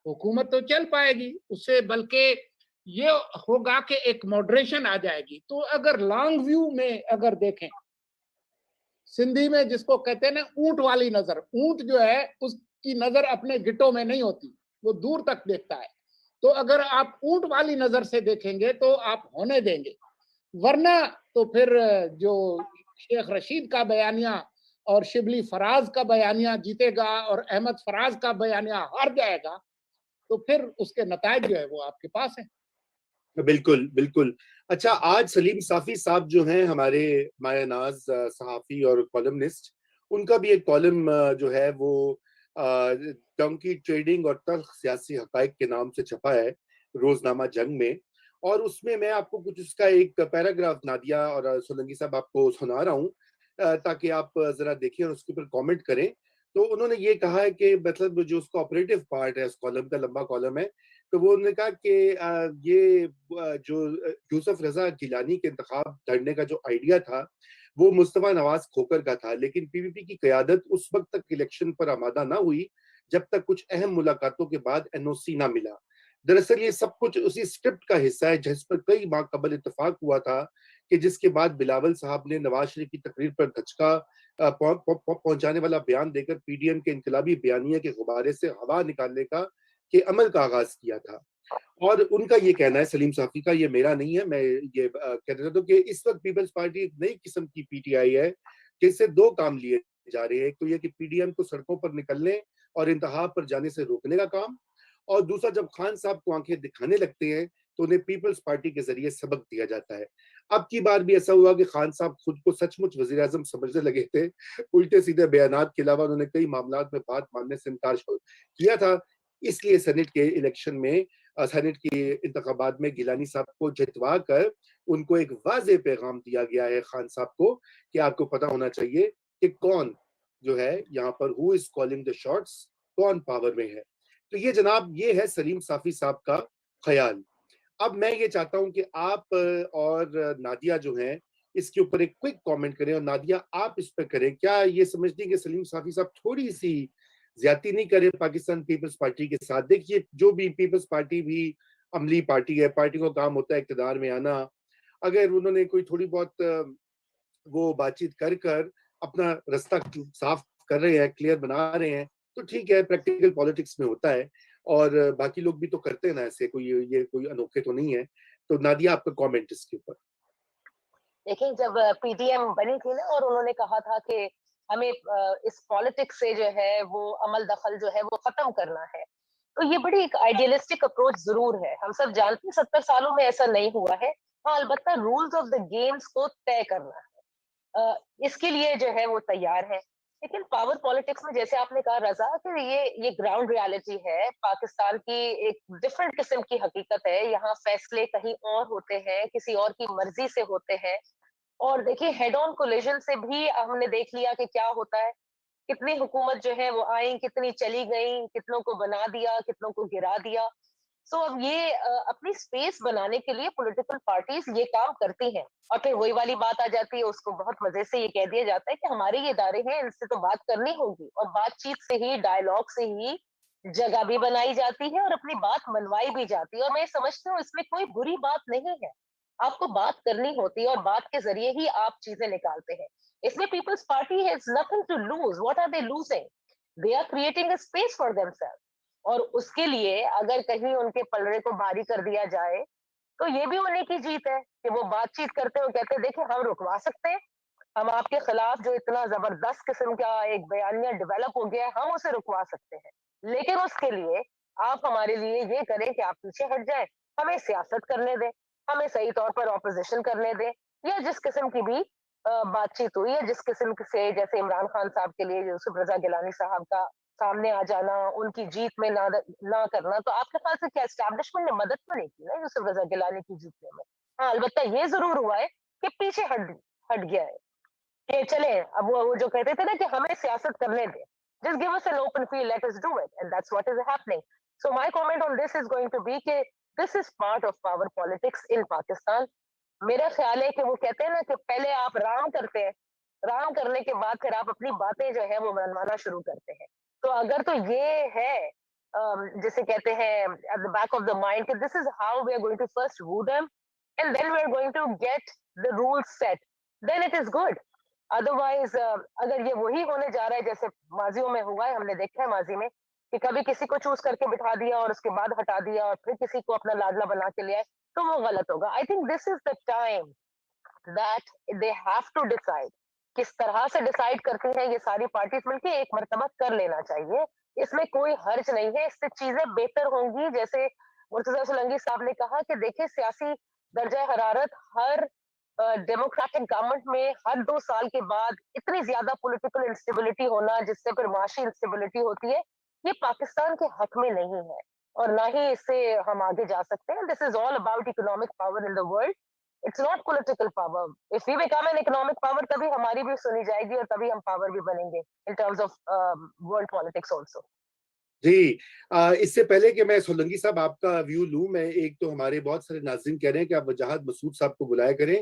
हुकूमत तो चल पाएगी उससे, बल्कि ये होगा कि एक मॉडरेशन आ जाएगी। तो अगर लॉन्ग व्यू में अगर देखें, सिंधी में जिसको कहते हैं ना ऊंट वाली नजर, ऊंट जो है उसकी नजर अपने गिट्टों में नहीं होती, वो दूर तक देखता है। तो अगर आप ऊंट वाली नजर से देखेंगे तो आप होने देंगे, वरना तो फिर जो शेख रशीद का बयानिया और शिबली फराज का बयानिया जीतेगा और अहमद फराज का बयानिया हार जाएगा, तो फिर उसके नतायज जो है वो आपके पास है।
बिल्कुल बिल्कुल। अच्छा, आज सलीम साफी साहब जो हैं हमारे मायानाज सहाफ़ी और कॉलमनिस्ट, उनका भी एक कॉलम जो है वो डोंकी ट्रेडिंग और तल्ख सियासी हकाइक के नाम से छपा है रोजनामा जंग में, और उसमें मैं आपको कुछ उसका एक पैराग्राफ नादिया और सोलंकी साहब आपको सुना रहा हूँ ताकि आप जरा देखें और उसके ऊपर कमेंट करें। तो उन्होंने ये कहा है कि मतलब जो उसका ऑपरेटिव पार्ट है उस कॉलम का, लंबा कॉलम है, तो वो उन्होंने कहा कि ये जो यूसुफ रजा गिलानी के इंतखाब लड़ने का जो आइडिया था वो मुस्तफा नवाज खोकर का था, लेकिन पीपीपी की क़यादत उस वक्त तक इलेक्शन पर आमादा ना हुई जब तक कुछ अहम मुलाकातों के बाद एनओसी ना मिला। दरअसल ये सब कुछ उसी स्क्रिप्ट का हिस्सा है जिस पर कई माह कबल इत्तेफाक हुआ था कि जिसके बाद बिलावल साहब ने नवाज शरीफ की तकरीर पर धचका पहुंचाने वाला बयान देकर पीडीएम के इनकलाबी बयानिया के गुब्बारे से हवा निकालने का के अमल का आगाज किया था। और उनका ये कहना है, सलीम साफी का, ये मेरा नहीं है, मैं ये कह रहा था कि इस वक्त पीपल्स पार्टी एक नई किस्म की पीटीआई है जिससे दो काम लिए जा रहे हैं। एक तो ये कि पीडीएम को सड़कों पर निकलने और इंतहा पर जाने से रोकने का काम, और दूसरा जब खान साहब को आंखें दिखाने लगते हैं तो उन्हें पीपल्स पार्टी के जरिए सबक दिया जाता है। अब की बार भी ऐसा हुआ कि खान साहब खुद को सचमुच वजीर आजम समझने लगे थे। उल्टे सीधे बयानात के अलावा उन्होंने कई मामलात में बात मानने से इनकार किया था। इसलिए सेनेट के इलेक्शन में, सेनेट की इंतखाबात में गिलानी साहब को जितवा कर उनको एक वाज़ेह पैगाम दिया गया है खान साहब को कि आपको पता होना चाहिए कि कौन जो है यहाँ पर who is calling the shots, कौन पावर में है। तो ये जनाब, ये है सलीम साफी साहब का ख्याल। अब मैं ये चाहता हूं कि आप और नादिया जो हैं इसके ऊपर एक क्विक कमेंट करें, और नादिया आप इस पर करें, क्या ये समझती हैं कि सलीम साफी साहब थोड़ी सी ज्यादती नहीं करे पाकिस्तान पीपल्स पार्टी के साथ? देखिए, जो भी पीपल्स पार्टी भी अमली पार्टी है, पार्टी को काम होता है इक़्तिदार में आना, अगर उन्होंने कोई थोड़ी बहुत वो बातचीत कर कर अपना रास्ता साफ कर रहे हैं, क्लियर बना रहे हैं, तो ठीक है, प्रैक्टिकल पॉलिटिक्स में होता है, और बाकी लोग भी तो करते हैं ना ऐसे, कोई ये कोई अनोखे तो नहीं है। तो नादिया, आपका कमेंट इसके ऊपर।
देखिए, जब पीडीएम बनी थी ना और उन्होंने कहा था कि हमें इस पॉलिटिक्स से जो है वो अमल दखल जो है वो खत्म करना है, तो ये बड़ी एक आइडियलिस्टिक अप्रोच जरूर है। हम सब जानते हैं 70 सालों में ऐसा नहीं हुआ है। हाँ, अलबत्ता रूल्स ऑफ द गेम्स को तय करना है, इसके लिए जो है वो तैयार है। लेकिन पावर पॉलिटिक्स में, जैसे आपने कहा रजा, कि ये ग्राउंड रियलिटी है, पाकिस्तान की एक डिफरेंट किस्म की हकीकत है। यहाँ फैसले कहीं और होते हैं, किसी और की मर्जी से होते हैं। और देखिए, हेड ऑन कोलिजन से भी हमने देख लिया कि क्या होता है। कितनी हुकूमत जो है वो आई, कितनी चली गई, कितनों को बना दिया, कितनों को गिरा दिया। سو اب یہ اپنی اسپیس بنانے کے لیے پولیٹیکل پارٹیز یہ کام کرتی ہیں، اور پھر وہی والی بات آ جاتی ہے، اس کو بہت مزے سے یہ کہہ دیا جاتا ہے کہ ہمارے یہ ادارے ہیں، ان سے تو بات کرنی ہوگی، اور بات چیت سے ہی، ڈائلاگ سے ہی جگہ بھی بنائی جاتی ہے اور اپنی بات منوائی بھی جاتی ہے، اور میں سمجھتی ہوں اس میں کوئی بری بات نہیں ہے، آپ کو بات کرنی ہوتی ہے اور بات کے ذریعے ہی آپ چیزیں نکالتے ہیں۔ اس میں Peoples Party has nothing to lose, what are they losing? They are creating a space for themselves, اور اس کے لیے اگر کہیں ان کے پلڑے کو بھاری کر دیا جائے تو یہ بھی انہیں کی جیت ہے کہ وہ بات چیت کرتے ہیں، کہتے ہیں دیکھیں ہم رکوا سکتے ہیں، ہم آپ کے خلاف جو اتنا زبردست قسم کا ایک بیانیہ ڈیولپ ہو گیا ہے ہم اسے رکوا سکتے ہیں، لیکن اس کے لیے آپ ہمارے لیے یہ کریں کہ آپ پیچھے ہٹ جائیں، ہمیں سیاست کرنے دیں، ہمیں صحیح طور پر اپوزیشن کرنے دیں، یا جس قسم کی بھی بات چیت ہوئی ہے، جس قسم سے جیسے عمران خان صاحب کے لیے یوسف رضا گیلانی صاحب کا سامنے آ جانا، ان کی جیت میں نہ کرنا، تو آپ کے خیال سے کیا اسٹیبلشمنٹ نے مدد تو نہیں کی نا یوسف رضا گیلانی کی جیتنے میں؟ ہاں البتہ یہ ضرور ہوا ہے کہ پیچھے ہٹ گیا ہے کہ چلیں اب وہ جو کہتے تھے نا کہ ہمیں سیاست کرنے دیں، just give us an open field, let us do it, and that's what is happening. So my comment on this is going to be کہ this is part of power politics in Pakistan. میرا خیال ہے کہ وہ کہتے ہیں نا کہ پہلے آپ رام کرتے ہیں، رام کرنے کے بعد پھر آپ اپنی باتیں جو ہے وہ منوانا شروع کرتے ہیں، تو اگر تو یہ ہے جسے کہتے ہیں at the back of the mind کہ this is how we are going to first woo them and then we are going to get the rules set, then it is good. Otherwise اگر یہ وہی ہونے جا رہا ہے جیسے ماضیوں میں ہوا ہے، ہم نے دیکھا ہے ماضی میں کہ کبھی کسی کو چوز کر کے بٹھا دیا اور اس کے بعد ہٹا دیا اور پھر کسی کو اپنا لاڈلا بنا کے لیا ہے، تو وہ غلط ہوگا۔ I think this is the time that they have to decide، کس طرح سے ڈیسائیڈ کرتی ہیں یہ ساری پارٹیز مل کے، ایک مرتبہ کر لینا چاہیے، اس میں کوئی حرج نہیں ہے، اس سے چیزیں بہتر ہوں گی۔ جیسے مرتضی سولنگی صاحب نے کہا کہ دیکھیں سیاسی درجہ حرارت ہر ڈیموکریٹک گورنمنٹ میں ہر 2 سال کے بعد اتنی زیادہ پولیٹیکل انسٹیبلٹی ہونا جس سے پھر معاشی انسٹیبلٹی ہوتی ہے، یہ پاکستان کے حق میں نہیں ہے اور نہ ہی اس سے ہم آگے جا سکتے ہیں۔ This is all about economic power in the world, it's not political power. If we become an economic power تبھی ہماری بھی سنی جائے گی اور تبھی ہم پاور بھی بنیں گے in terms of world politics also.
جی اس سے پہلے کہ میں سولنگی صاحب آپ کا ویو لوں، میں ایک تو ہمارے بہت سارے ناظرین کہہ رہے ہیں کہ آپ وجاہت مسعود صاحب کو بلایا کریں۔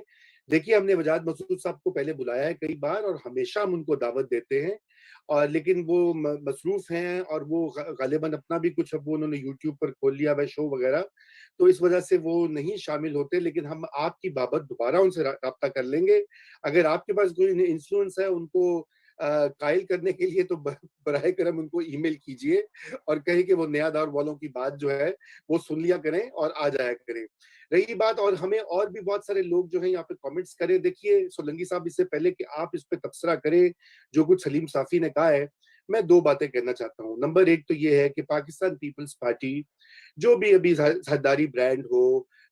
دیکھیے ہم نے وجاہت مسعود صاحب کو پہلے بلایا ہے کئی بار اور ہمیشہ ہم ان کو دعوت دیتے ہیں، اور لیکن وہ مصروف ہیں اور وہ غالباً اپنا بھی کچھ اب انہوں نے یوٹیوب پر کھول لیا ہے شو وغیرہ، تو اس وجہ سے وہ نہیں شامل ہوتے، لیکن ہم آپ کی بابت دوبارہ ان سے رابطہ کر لیں گے۔ اگر آپ کے پاس کوئی انفلوئنس ہے ان کو قائل کرنے کے لیے تو براہ کرم ان کو ای میل کیجئے اور کہیں کہ وہ نیا دور والوں کی بات جو ہے وہ سن لیا کریں اور آ جایا کریں۔ رہی بات، اور ہمیں اور بھی بہت سارے لوگ جو ہیں یہاں پہ کامنٹس کریں۔ دیکھیے سولنگی صاحب اس سے پہلے کہ آپ اس پہ تبصرہ کریں جو کچھ سلیم صافی نے کہا ہے، میں 2 باتیں کہنا چاہتا ہوں۔ نمبر 1 تو یہ ہے کہ پاکستان پیپلز پارٹی جو بھی ابھی سرداری برانڈ ہو،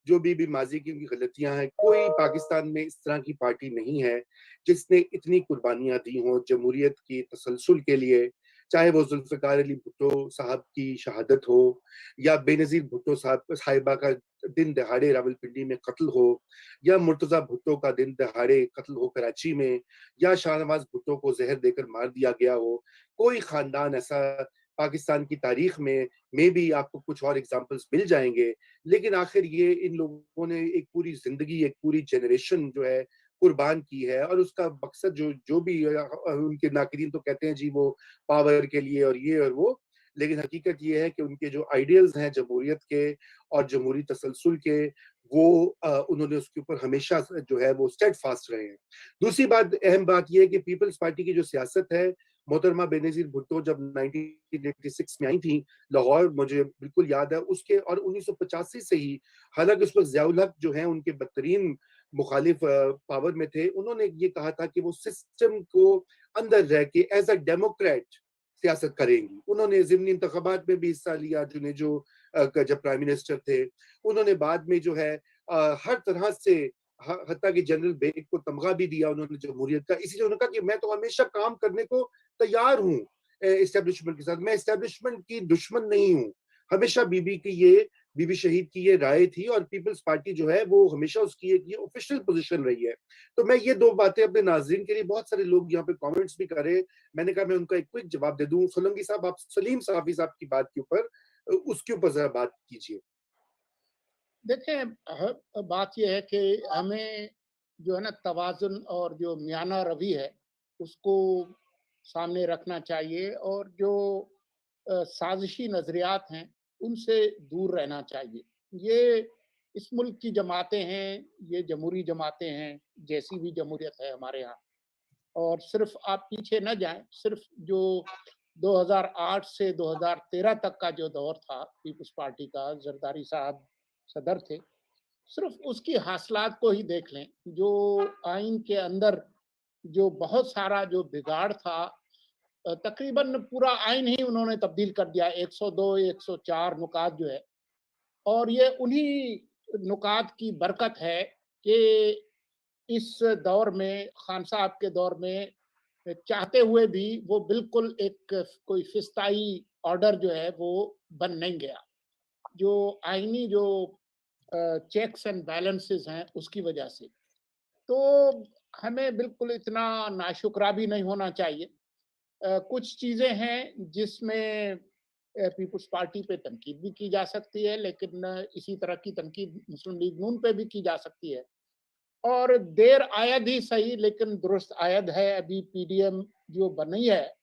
جو بھی ماضی کی غلطیاں ہیں، کوئی پاکستان میں اس طرح کی پارٹی نہیں ہے جس نے اتنی قربانیاں دی ہوں جمہوریت کی تسلسل کے لیے، چاہے وہ ذوالفقار علی بھٹو صاحب کی شہادت ہو، یا بے نظیر بھٹو صاحبہ کا دن دہاڑے راولپنڈی میں قتل ہو، یا مرتضی بھٹو کا دن دہاڑے قتل ہو کراچی میں، یا شاہ نواز بھٹو کو زہر دے کر مار دیا گیا ہو۔ کوئی خاندان ایسا پاکستان کی تاریخ میں بھی آپ کو کچھ اور ایگزامپلس مل جائیں گے، لیکن آخر یہ ان لوگوں نے ایک پوری زندگی، ایک پوری جنریشن جو ہے قربان کی ہے، اور اس کا مقصد جو بھی ان کے ناقدین تو کہتے ہیں جی وہ پاور کے لیے اور یہ اور وہ، لیکن حقیقت یہ ہے کہ ان کے جو آئیڈیلز ہیں جمہوریت کے اور جمہوری تسلسل کے، وہ انہوں نے اس کے اوپر ہمیشہ جو ہے وہ اسٹیڈ فاسٹ رہے ہیں۔ دوسری بات، اہم بات یہ ہے کہ پیپلز پارٹی کی جو سیاست ہے، محترمہ بے نظیر بھٹو جب 1986 میں آئی تھیں لاہور، مجھے بالکل یاد ہے اس کے، اور 1985 سے ہی، حالانکہ اس وقت ضیاء الحق جو ہیں ان کے بدترین مخالف پاور میں تھے، انہوں نے یہ کہا تھا کہ وہ سسٹم کو اندر رہ کے ایز اے ڈیموکریٹ سیاست کریں گی۔ انہوں نے ضمنی انتخابات میں بھی حصہ لیا جو جب پرائم منسٹر تھے، انہوں نے بعد میں جو ہے ہر طرح سے، حتیٰ کہ جنرل بیگ کو تمغہ بھی دیا انہوں نے جمہوریت کا، اسی لیے انہوں نے کہا کہ میں تو ہمیشہ کام کرنے کو تیار ہوں اسٹیبلشمنٹ کے ساتھ، میں اسٹیبلشمنٹ کی دشمن نہیں ہوں۔ ہمیشہ بی بی شہید کی یہ رائے تھی، اور پیپلز پارٹی جو ہے وہ ہمیشہ اس کی ایک یہ آفیشیل پوزیشن رہی ہے۔ تو میں یہ 2 باتیں اپنے ناظرین کے لیے، بہت سارے لوگ یہاں پہ کامنٹس بھی کرے، میں نے کہا میں ان کا ایک کوئک جواب دے دوں۔ سولنگی صاحب، آپ سلیم صافی صاحب کی بات کے اوپر، اس کے اوپر ذرا بات کیجیے۔
देखें, बात यह है कि हमें जो है ना तवाज़ुन और जो मियाना रवि है उसको सामने रखना चाहिए, और जो साजिशी नज़रियात हैं उनसे दूर रहना चाहिए। ये इस मुल्क की जमातें हैं, ये जमहूरी जमातें हैं, जैसी भी जमहूरियत है हमारे यहाँ। और सिर्फ आप पीछे न जाएं, सिर्फ जो 2008 से 2013 तक का जो दौर था पीपल्स पार्टी का, जरदारी साहब सदर थे, सिर्फ उसकी हासिलात को ही देख लें। जो आइन के अंदर जो बहुत सारा जो बिगाड़ था, तकरीबन पूरा आइन ही उन्होंने तब्दील कर दिया, 102 104 नुकात जो है। और ये उन्हीं नुकात की बरकत है कि इस दौर में, खान साहब के दौर में, चाहते हुए भी वो बिल्कुल एक कोई फिस्ताई ऑर्डर जो है वो बन नहीं गया। जो आईनी जो चेक्स एंड बैलेंसेस हैं उसकी वजह से। तो हमें बिल्कुल इतना नाशुक्रा भी नहीं होना चाहिए। कुछ चीज़ें हैं जिसमें पीपल्स पार्टी पे तनकीद भी की जा सकती है, लेकिन इसी तरह की तनकीद मुस्लिम लीग नून पे भी की जा सकती है। और देर आयद ही सही, लेकिन दुरुस्त आयद है। अभी पीडीएम जो बनी है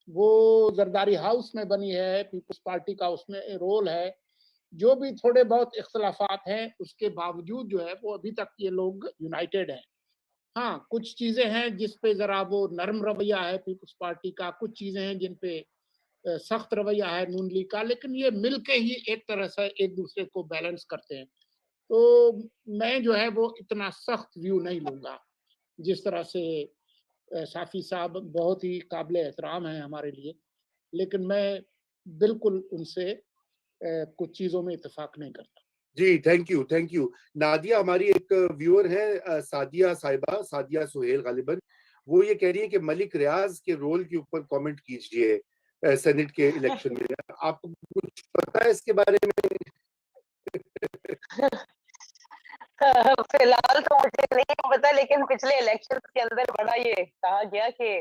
वो जरदारी हाउस में बनी है, पीपल्स पार्टी का उसमें रोल है। जो भी थोड़े बहुत इख्तलाफात हैं उसके बावजूद जो है वो अभी तक ये लोग यूनाइटेड हैं। हाँ, कुछ चीज़ें हैं जिस पे ज़रा वो नरम रवैया है पीपल्स पार्टी का, कुछ चीज़ें हैं जिन पे सख्त रवैया है नून लीग का, लेकिन ये मिल के ही एक तरह से एक दूसरे को बैलेंस करते हैं। तो मैं जो है वो इतना सख्त व्यू नहीं लूँगा। जिस तरह से साफ़ी साहब बहुत ही काबिल एहतराम हैं हमारे लिए, लेकिन मैं बिल्कुल उनसे कुछ चीज़ों में इत्तेफ़ाक नहीं करता।
जी, thank you, thank you. Nadia हमारी एक व्यूअर है, सादिया साहिबा, सादिया सुहेल गालिबन। वो ये कह रही है कि मलिक रियाज के रोल के ऊपर कमेंट कीजिए सेनेट के इलेक्शन में। आपको कुछ पता है इसके बारे में?
फिलहाल तो मुझे नहीं पता, लेकिन पिछले इलेक्शन के अंदर बड़ा ये कहा गया कि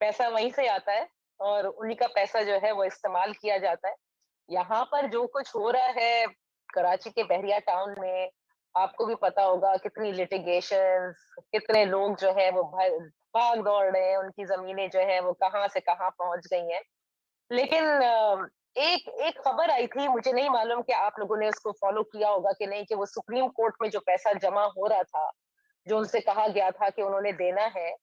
पैसा वहीं से आता है और उन्हीं का पैसा जो है वो इस्तेमाल किया जाता है। यहाँ पर जो कुछ हो रहा है कराची के बहरिया टाउन में, आपको भी पता होगा कितनी लिटिगेशन, कितने लोग जो है वो भाग दौड़ रहे हैं, उनकी जमीनें जो है वो कहाँ से कहाँ पहुंच गई हैं। लेकिन एक एक खबर आई थी, मुझे नहीं मालूम कि आप लोगों ने उसको फॉलो किया होगा कि नहीं, कि वो सुप्रीम कोर्ट में जो पैसा जमा हो रहा था, जो उनसे कहा गया था कि उन्होंने देना है,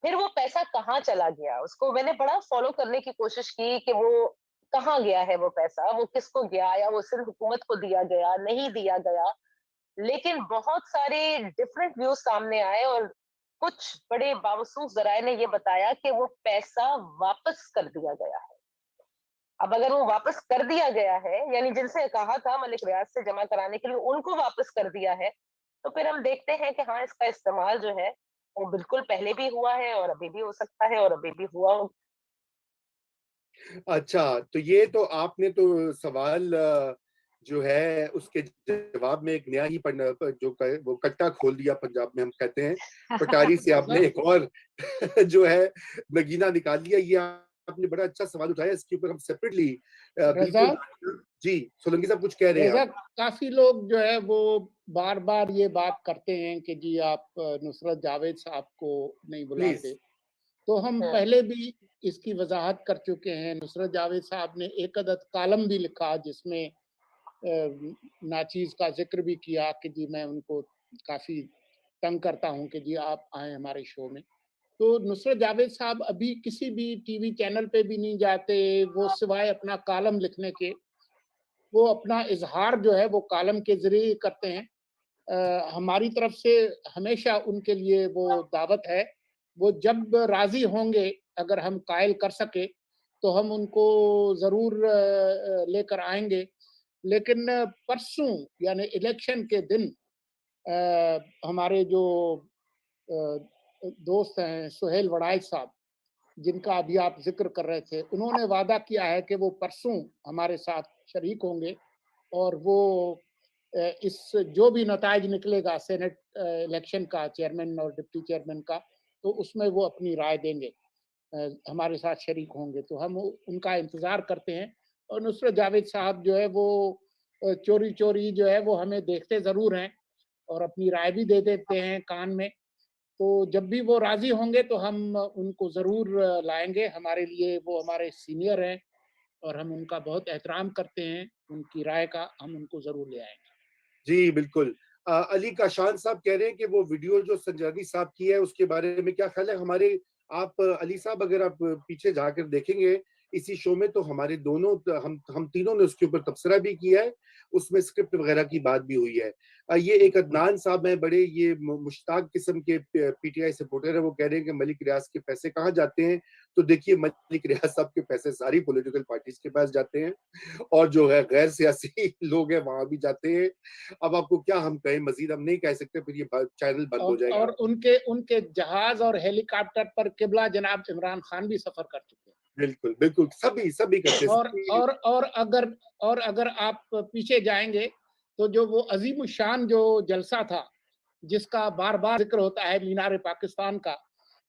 फिर वो पैसा कहाँ चला गया, उसको मैंने बड़ा फॉलो करने की कोशिश की कि वो कहाँ गया है, वो पैसा वो किसको गया, या वो सिर्फ हुकूमत को दिया गया, नहीं दिया गया। लेकिन बहुत सारे डिफरेंट व्यूज सामने आए और कुछ बड़े बावसूख जराए ने ये बताया कि वो पैसा वापस कर दिया गया है। अब अगर वो वापस कर दिया गया है, यानी जिनसे कहा था मलिक रियाज से जमा कराने के लिए उनको वापस कर दिया है, तो फिर हम देखते हैं कि हाँ, इसका इस्तेमाल जो है वो बिल्कुल पहले भी हुआ है और अभी भी हो सकता है और अभी भी हुआ हो।
अच्छा, तो ये तो आपने तो सवाल जो है उसके जवाब में एक नया ही वो कट्टा खोल दिया, पंजाब में हम कहते हैं। पटारी से आपने एक और जो है नगीना निकाल लिया। ये आपने बड़ा अच्छा सवाल उठाया, इसके ऊपर हम सेपरेटली
रजा,
बिल्कुल। जी, सोलंकी साहब कुछ कह रहे हैं
रजा,
आप?
काफी लोग जो है वो बार बार ये बात करते हैं कि जी आप नुसरत जावेद साहब को नहीं
प्लीज।
बुलाते। तो हम
हम्म,
पहले भी इसकी वजाहत कर चुके हैं। नुसरत जावेद साहब ने एक अदद कालम भी लिखा जिसमें नाचीज का जिक्र भी किया कि जी मैं उनको काफी तंग करता हूं कि जी आप आए हमारे शो में। तो नुसरत जावेद साहब अभी किसी भी टीवी चैनल पे भी नहीं जाते। वो सिवाय अपना कालम लिखने के, वो अपना इजहार जो है वो कालम के जरिए करते हैं। हमारी तरफ से हमेशा उनके लिए वो दावत है। वो जब राजी होंगे, अगर हम कायल कर सके तो हम उनको जरूर लेकर आएंगे। लेकिन परसों यानी इलेक्शन के दिन हमारे जो दोस्त हैं सुहेल वड़ाइच साहब, जिनका अभी आप जिक्र कर रहे थे, उन्होंने वादा किया है कि वो परसों हमारे साथ शरीक होंगे और वो इस जो भी नताइज निकलेगा सेनेट इलेक्शन का, चेयरमैन और डिप्टी चेयरमैन का, तो उसमें वो अपनी राय देंगे, हमारे साथ शरीक होंगे। तो हम उनका इंतज़ार करते हैं। और नुसरत जावेद साहब जो है वो चोरी चोरी जो है वो हमें देखते ज़रूर हैं और अपनी राय भी दे देते हैं कान में। तो जब भी वो राज़ी होंगे तो हम उनको ज़रूर लाएँगे। हमारे लिए वो हमारे सीनियर हैं और हम उनका बहुत एहतराम करते हैं। उनकी राय का हम उनको ज़रूर ले आएँगे।
जी, बिल्कुल। अली काशान साहब कह रहे हैं कि वो वीडियो जो संजानी साहब की है उसके बारे में क्या ख्याल है? हमारे आप अली साहब अगर आप पीछे जाकर देखेंगे इसी शो में तो हमारे दोनों हम तीनों ने उसके ऊपर तबसरा भी किया है, उसमें स्क्रिप्ट वगैरह की बात भी हुई है। ये एक अदनान साहब हैं बड़े ये मुश्ताक किस्म के पीटीआई सपोर्टर है, वो कह रहे हैं कि मलिक रियाज के पैसे कहाँ जाते हैं? तो देखिए मलिक रियाज साहब के पैसे सारी पॉलिटिकल पार्टीज़ के पास जाते हैं और जो है गैर सियासी लोग हैं वहाँ भी जाते हैं। अब आपको क्या हम कहें मज़ीद हम नहीं कह सकते फिर ये चैनल बंद हो जाएगा।
और उनके उनके जहाज़ और हेलीकॉप्टर पर किबला जनाब इमरान खान भी सफ़र कर चुके हैं।
बिल्कुल, बिल्कुल, सभी करते हैं,
और
सभी
और और अगर और अगर आप पीछे जाएँगे तो जो वो अज़ीम शान जो जलसा था, जिसका बार-बार ज़िक्र होता है मीनार पाकिस्तान का,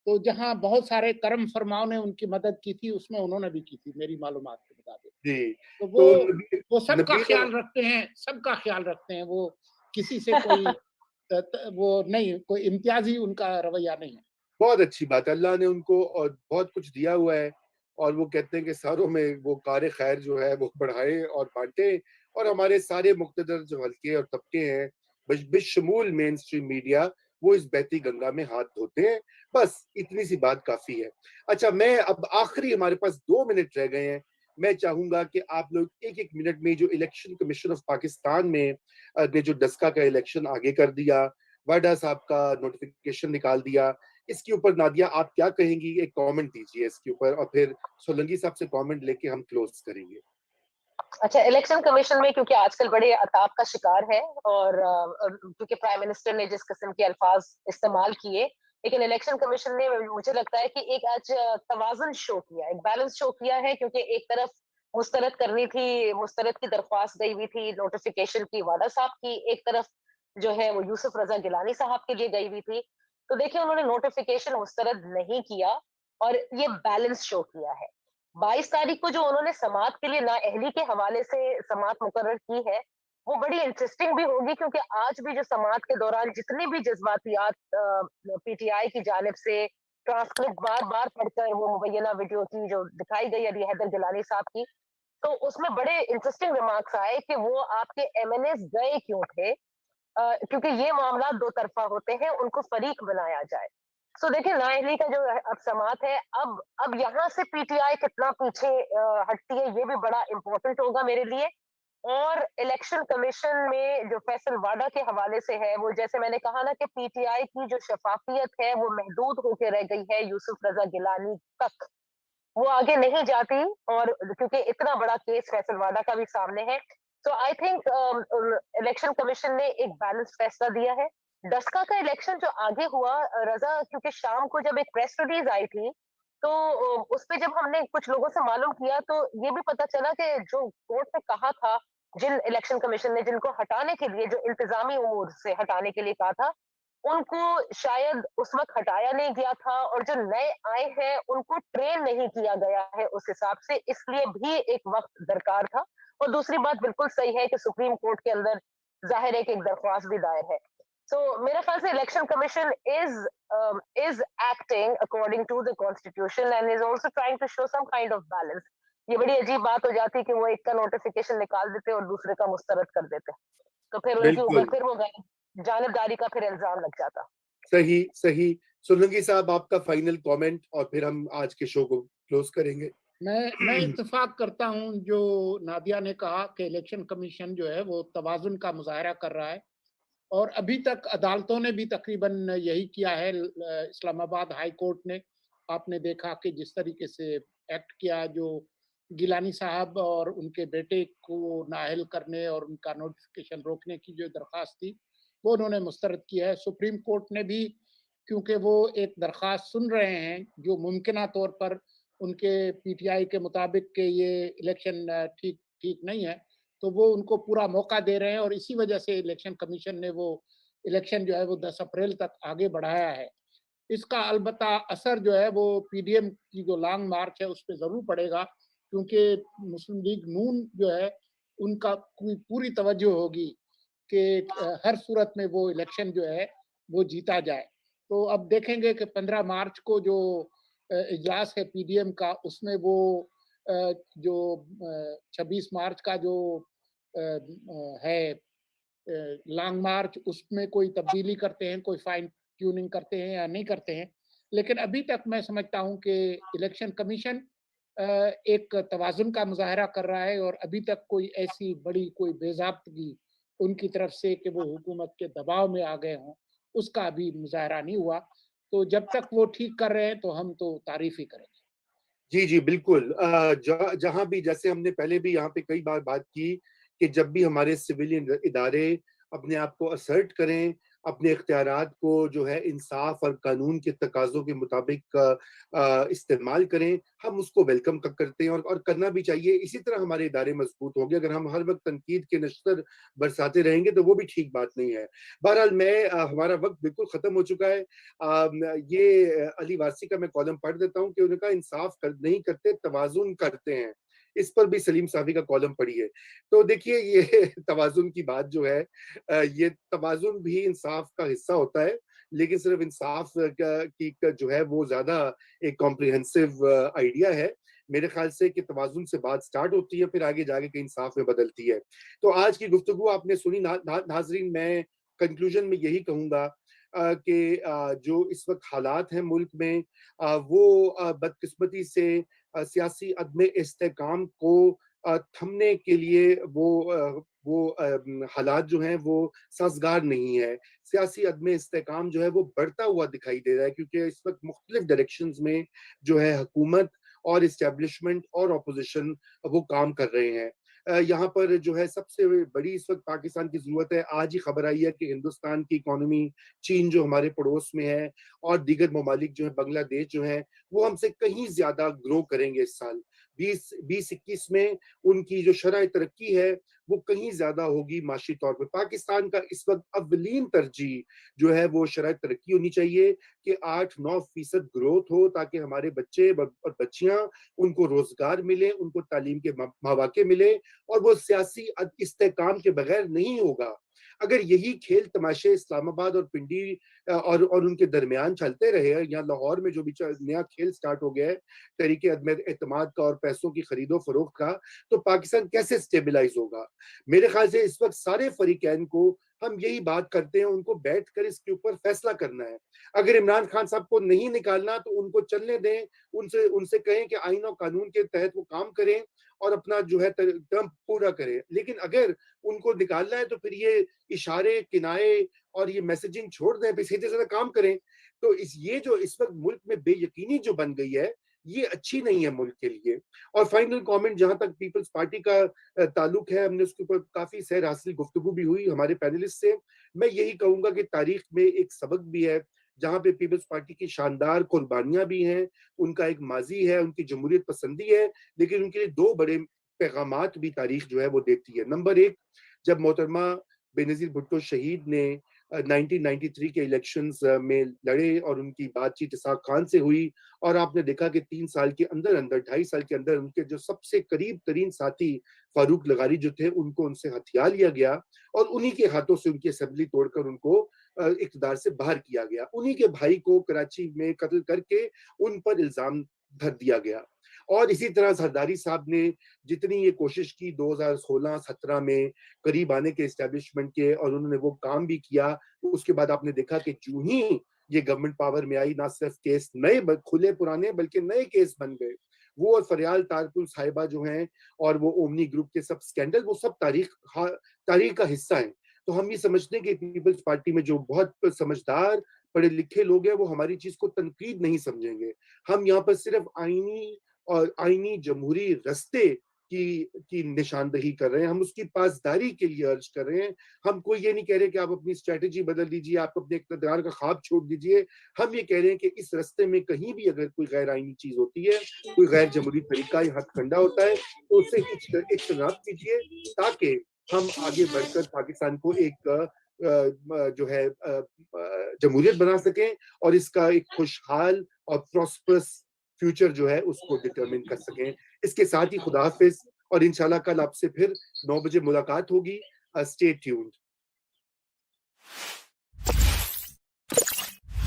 तो जहाँ बहुत सारे करम फरमाओं ने उनकी मदद की थी, उसमें उन्होंने भी की थी मेरी मालूमात के मुताबिक।
जी,
तो
तो
वो सबका
नबील
ख़्याल रखते हैं, सबका ख़्याल रखते हैं। वो किसी से कोई वो नहीं, कोई इम्तियाज़ी उनका रवैया नहीं है।
बहुत अच्छी बात है, अल्लाह ने उनको और बहुत कुछ दिया हुआ है और वो कहते हैं कि सारों में वो कार खैर जो है वो बढ़ाएँ और बाँटे और हमारे सारे मुक़्तदर जो हल्के और तबके हैं, बिशमूल मेन स्ट्रीम मीडिया, वो इस बहती गंगा में हाथ धोते हैं, बस इतनी सी बात काफ़ी है। अच्छा मैं अब आखिरी हमारे पास 2 मिनट रह गए हैं, मैं चाहूँगा कि आप लोग 1-1 मिनट में जो इलेक्शन कमीशन ऑफ पाकिस्तान में ने जो डस्का का इलेक्शन आगे कर दिया, वाडा साहब का नोटिफ़िकेशन निकाल दिया, इसके ऊपर नादिया आप क्या कहेंगी? एक कमेंट दीजिए इसके ऊपर और फिर सोलंकी साहब से कमेंट लेके हम क्लोज करेंगे।
अच्छा, इलेक्शन कमीशन में क्योंकि आजकल बड़े अताप का शिकार है और क्योंकि प्राइम मिनिस्टर ने जिस किस्म के अल्फाज इस्तेमाल किए, लेकिन इलेक्शन कमीशन ने मुझे लगता है कि एक आज तवाज़ुन शो किया, एक बैलेंस शो किया है क्योंकि एक तरफ मुस्तरद करनी थी, मुस्तरद की दरख्वास्त गई हुई थी नोटिफिकेशन की वाडा साहब की, एक तरफ जो है वो यूसुफ रजा गिलानी साहब के लिए गई हुई थी। तो देखिए उन्होंने नोटिफिकेशन मुस्तरद नहीं किया और ये बैलेंस शो किया है। 22 तारीख को जो उन्होंने समात के लिए नाअहली के हवाले से समात मुकर्रर की है, वो बड़ी इंटरेस्टिंग भी होगी क्योंकि आज भी जो समात के दौरान जितनी भी जज्बातियात पीटीआई की जानिब से ट्रांसक्रिप्ट बार-बार पढ़कर वो मुबैना वीडियो की जो दिखाई गई अली हैदर गिलानी साहब की, तो उसमें बड़े इंटरेस्टिंग रिमार्क्स आए कि वो आपके एमएनएस गए क्यों थे? क्योंकि ये मामला दो तरफा होते हैं, उनको फरीक बनाया जाए। सो देखिए नाअहली का जो अब समात है, अब यहाँ से पीटीआई कितना पीछे हटती है, ये भी बड़ा इम्पोर्टेंट होगा मेरे लिए। और इलेक्शन कमीशन में जो फैसल वाडा के हवाले से है, वो जैसे मैंने कहा ना कि पीटीआई की जो शफाफियत है, वो महदूद होके रह गई है यूसुफ रजा गिलानी तक। वो आगे नहीं जाती और क्योंकि इतना बड़ा केस फैसल वाडा का भी सामने है। सो आई थिंक इलेक्शन कमीशन ने एक बैलेंस फैसला दिया है। डस्का का इलेक्शन जो आगे हुआ रजा, क्योंकि शाम को जब एक प्रेस रिलीज आई थी तो उस पे जब हमने कुछ लोगों से मालूम किया तो ये भी पता चला कि जो कोर्ट ने कहा था, जिन इलेक्शन कमीशन ने जिनको हटाने के लिए, जो इंतजामी उमूर से हटाने के लिए कहा था, उनको शायद उस वक्त हटाया नहीं गया था और जो नए आए हैं उनको ट्रेन नहीं किया गया है उस हिसाब से, इसलिए भी एक वक्त दरकार था। और दूसरी बात बिल्कुल सही है कि सुप्रीम कोर्ट के अंदर जाहिर है कि एक दरख्वास्त भी दायर है। सो मेरे ख्याल से election commission is acting according to the constitution and is also trying to show some kind of balance. ये बड़ी अजीब बात हो जाती कि वो एक का नोटिफिकेशन निकाल देते और दूसरे का मुस्तरद कर देते, तो फिर उनके ऊपर
बिल्कुल,
फिर वो जानिबदारी का फिर इल्जाम लग जाता।
सही। सोलंकी साहब आपका फाइनल कमेंट और फिर हम आज के शो को क्लोज करेंगे।
मैं इत्तेफाक करता हूँ जो नादिया ने कहा कि इलेक्शन कमीशन जो है वो तवाज़ुन का मुज़ाहरा कर रहा है और अभी तक अदालतों ने भी तकरीबन यही किया है। इस्लामाबाद हाई कोर्ट ने आपने देखा कि जिस तरीके से एक्ट किया, जो गिलानी साहब और उनके बेटे को नाअहल करने और उनका नोटिफिकेशन रोकने की जो दरख्वास्त थी, वो उन्होंने मुस्तरद किया है। सुप्रीम कोर्ट ने भी, क्योंकि वो एक दरख्वास्त सुन रहे हैं जो मुमकिना तौर पर उनके पीटीआई के मुताबिक कि ये इलेक्शन ठीक ठीक नहीं है, तो वो उनको पूरा मौका दे रहे हैं और इसी वजह से इलेक्शन कमीशन ने वो इलेक्शन जो है वो 10 अप्रैल तक आगे बढ़ाया है। इसका अलबत्ता असर जो है वो पीडीएम की जो लॉन्ग मार्च है उस पे ज़रूर पड़ेगा, क्योंकि मुस्लिम लीग नून जो है उनका पूरी तवज्जो होगी कि हर सूरत में वो इलेक्शन जो है वो जीता जाए। तो अब देखेंगे कि 15 मार्च को जो इजलास है पीडीएम का, उसमें वो जो 26 मार्च का जो है लॉन्ग मार्च, उसमें कोई तब्दीली करते हैं, कोई फाइन ट्यूनिंग करते हैं या नहीं करते हैं। लेकिन अभी तक मैं समझता हूं कि इलेक्शन कमीशन एक तवाज़ुन का मुज़ाहरा कर रहा है और अभी तक कोई ऐसी बड़ी कोई बेज़ाब्तगी उनकी तरफ से कि वो हुकूमत के दबाव में आ गए हों, उसका अभी मुज़ाहरा नहीं हुआ। तो जब तक वो ठीक कर रहे हैं तो हम तो तारीफ ही करेंगे।
जी जी बिल्कुल। जहां भी, जैसे हमने पहले भी यहाँ पे कई बार बात की कि जब भी हमारे सिविलियन इदारे अपने आप को असर्ट करें, अपने इख्तियारात को जो है इंसाफ और कानून के तकाज़ों के मुताबिक इस्तेमाल करें, हम उसको वेलकम करते हैं और करना भी चाहिए। इसी तरह हमारे इदारे मजबूत होंगे। अगर हम हर वक्त तनकीद के नश्तर बरसाते रहेंगे तो वो भी ठीक बात नहीं है। बहरहाल हमारा वक्त बिल्कुल ख़त्म हो चुका है। ये अली वासी का मैं कॉलम पढ़ देता हूँ कि उनका इंसाफ नहीं करते, तवाज़ुन करते हैं। इस पर भी सलीम साफ़ी का कॉलम पढ़िए। तो देखिए ये तवाज़ुन की बात जो है, ये तवाज़ुन भी इंसाफ का हिस्सा होता है, लेकिन सिर्फ इंसाफ का जो है वो ज्यादा एक कॉम्प्रिहेंसिव आइडिया है। मेरे ख्याल से कि तवाज़ुन से बात स्टार्ट होती है, फिर आगे जाके कहीं इंसाफ में बदलती है। तो आज की गुफ्तगू आपने सुनी नाजरीन। मैं कंक्लूजन में यही कहूंगा कि जो इस वक्त हालात हैं मुल्क में, वो बदकिस्मती से सियासी अदम इस्तेकाम को थमने के लिए वो हालात जो हैं वो साजगार नहीं है। सियासी अदम इस्तेकाम जो है वो बढ़ता हुआ दिखाई दे रहा है, क्योंकि इस वक्त मुख्तलिफ डायरेक्शंस में जो है हुकूमत और इस्टेब्लिशमेंट और अपोजिशन वो काम कर रहे हैं। यहाँ पर जो है सबसे बड़ी इस वक्त पाकिस्तान की जरूरत है। आज ही खबर आई है कि हिंदुस्तान की इकोनॉमी, चीन जो हमारे पड़ोस में है और दीगर ममालिक जो है, बांग्लादेश जो है, वो हमसे कहीं ज्यादा ग्रो करेंगे इस साल। 2021 में उनकी जो शरह तरक्की है वो कहीं ज्यादा होगी माशी तौर पर। पाकिस्तान का इस वक्त अव्वलीन तरजीह जो है वो शरह तरक्की होनी चाहिए कि 8-9% ग्रोथ हो, ताकि हमारे बच्चे और बच्चियां, उनको रोजगार मिले, उनको तालीम के मौके मिले, और वो सियासी इस्तेकाम के बगैर नहीं होगा। अगर यही खेल तमाशे इस्लामाबाद और पिंडी और उनके दरमियान चलते रहे, या लाहौर में जो भी नया खेल स्टार्ट हो गया है तरीके अदम एतमाद का और पैसों की खरीदो फरोख्त का, तो पाकिस्तान कैसे स्टेबलाइज होगा? मेरे ख्याल से इस वक्त सारे फरीकैन को हम यही बात करते हैं, उनको बैठकर इसके ऊपर फैसला करना है। अगर इमरान खान साहब को नहीं निकालना तो उनको चलने दें, उनसे उनसे कहें कि आईन और कानून के तहत वो काम करें और अपना जो है टर्म पूरा करें। लेकिन अगर उनको निकालना है तो फिर ये इशारे, किनारे और ये मैसेजिंग छोड़ दें, फिर सीधे सीधे काम करें। तो ये जो इस वक्त मुल्क में बेयकीनी जो बन गई है, ये अच्छी नहीं है मुल्क के लिए। और फाइनल कमेंट जहां तक पीपल्स पार्टी का ताल्लुक है, हमने उसके ऊपर काफी सैर हासिल गुफ्तगू भी हुई हमारे पैनलिस्ट से। मैं यही कहूंगा कि तारीख में एक सबक भी है, जहां पे पीपल्स पार्टी की शानदार कुर्बानियां भी हैं, उनका एक माजी है, उनकी जमहूरियत पसंदी है, लेकिन उनके लिए दो बड़े पैगामात भी तारीख जो है वो देती है। नंबर एक, जब मोहतरमा बेनजीर भुट्टो शहीद ने 1993 के इलेक्शंस में लड़े और उनकी बातचीत इसाक खान से हुई, और आपने देखा कि 3 साल के अंदर अंदर, 2.5 साल के अंदर उनके जो सबसे करीब तरीन साथी फारूक लगारी जो थे, उनको उनसे हथिया लिया गया और उन्हीं के हाथों से उनकी असेंबली तोड़कर उनको इक़्तिदार से बाहर किया गया। उन्हीं के भाई को कराची में कत्ल करके उन पर इल्जाम धर दिया गया। और इसी तरह जरदारी साहब ने जितनी ये कोशिश की 2016-17 में करीब आने के एस्टेब्लिशमेंट के, और उन्होंने वो काम भी किया, उसके बाद आपने देखा कि जो ही ये गवर्नमेंट पावर में आई, ना सिर्फ केस नए खुले पुराने बल्कि नए केस बन गए। वो और फरियाल तारकुल साहिबा जो हैं और वो ओमनी ग्रुप के सब स्कैंडल, वो सब तारीख का हिस्सा है। तो हम ये समझते हैं कि पीपल्स पार्टी में जो बहुत समझदार पढ़े लिखे लोग हैं, वो हमारी चीज को तनकीद नहीं समझेंगे। हम यहाँ पर सिर्फ आईनी जमहूरी रस्ते की निशानदही कर रहे हैं, हम उसकी पासदारी के लिए अर्ज कर रहे हैं। हम कोई ये नहीं कह रहे कि आप अपनी स्ट्रेटेजी बदल दीजिए, आप अपने इक़्तिदार का ख्वाब छोड़ दीजिए। हम ये कह रहे हैं कि इस रास्ते में कहीं भी अगर कोई गैर आईनी चीज होती है, कोई गैर जमहूरी तरीका या हथकंडा होता है, तो उससे इज्तनाब कीजिए, ताकि हम आगे बढ़कर पाकिस्तान को एक जो है जमहूरियत बना सकें और इसका एक खुशहाल और प्रॉस्परस फ्यूचर जो है उसको डिटरमिन कर सकें। इसके साथ ही खुदा हाफिज اور انشاءاللہ کل آپ سے پھر 9 بجے ملاقات ہوگی. Stay tuned.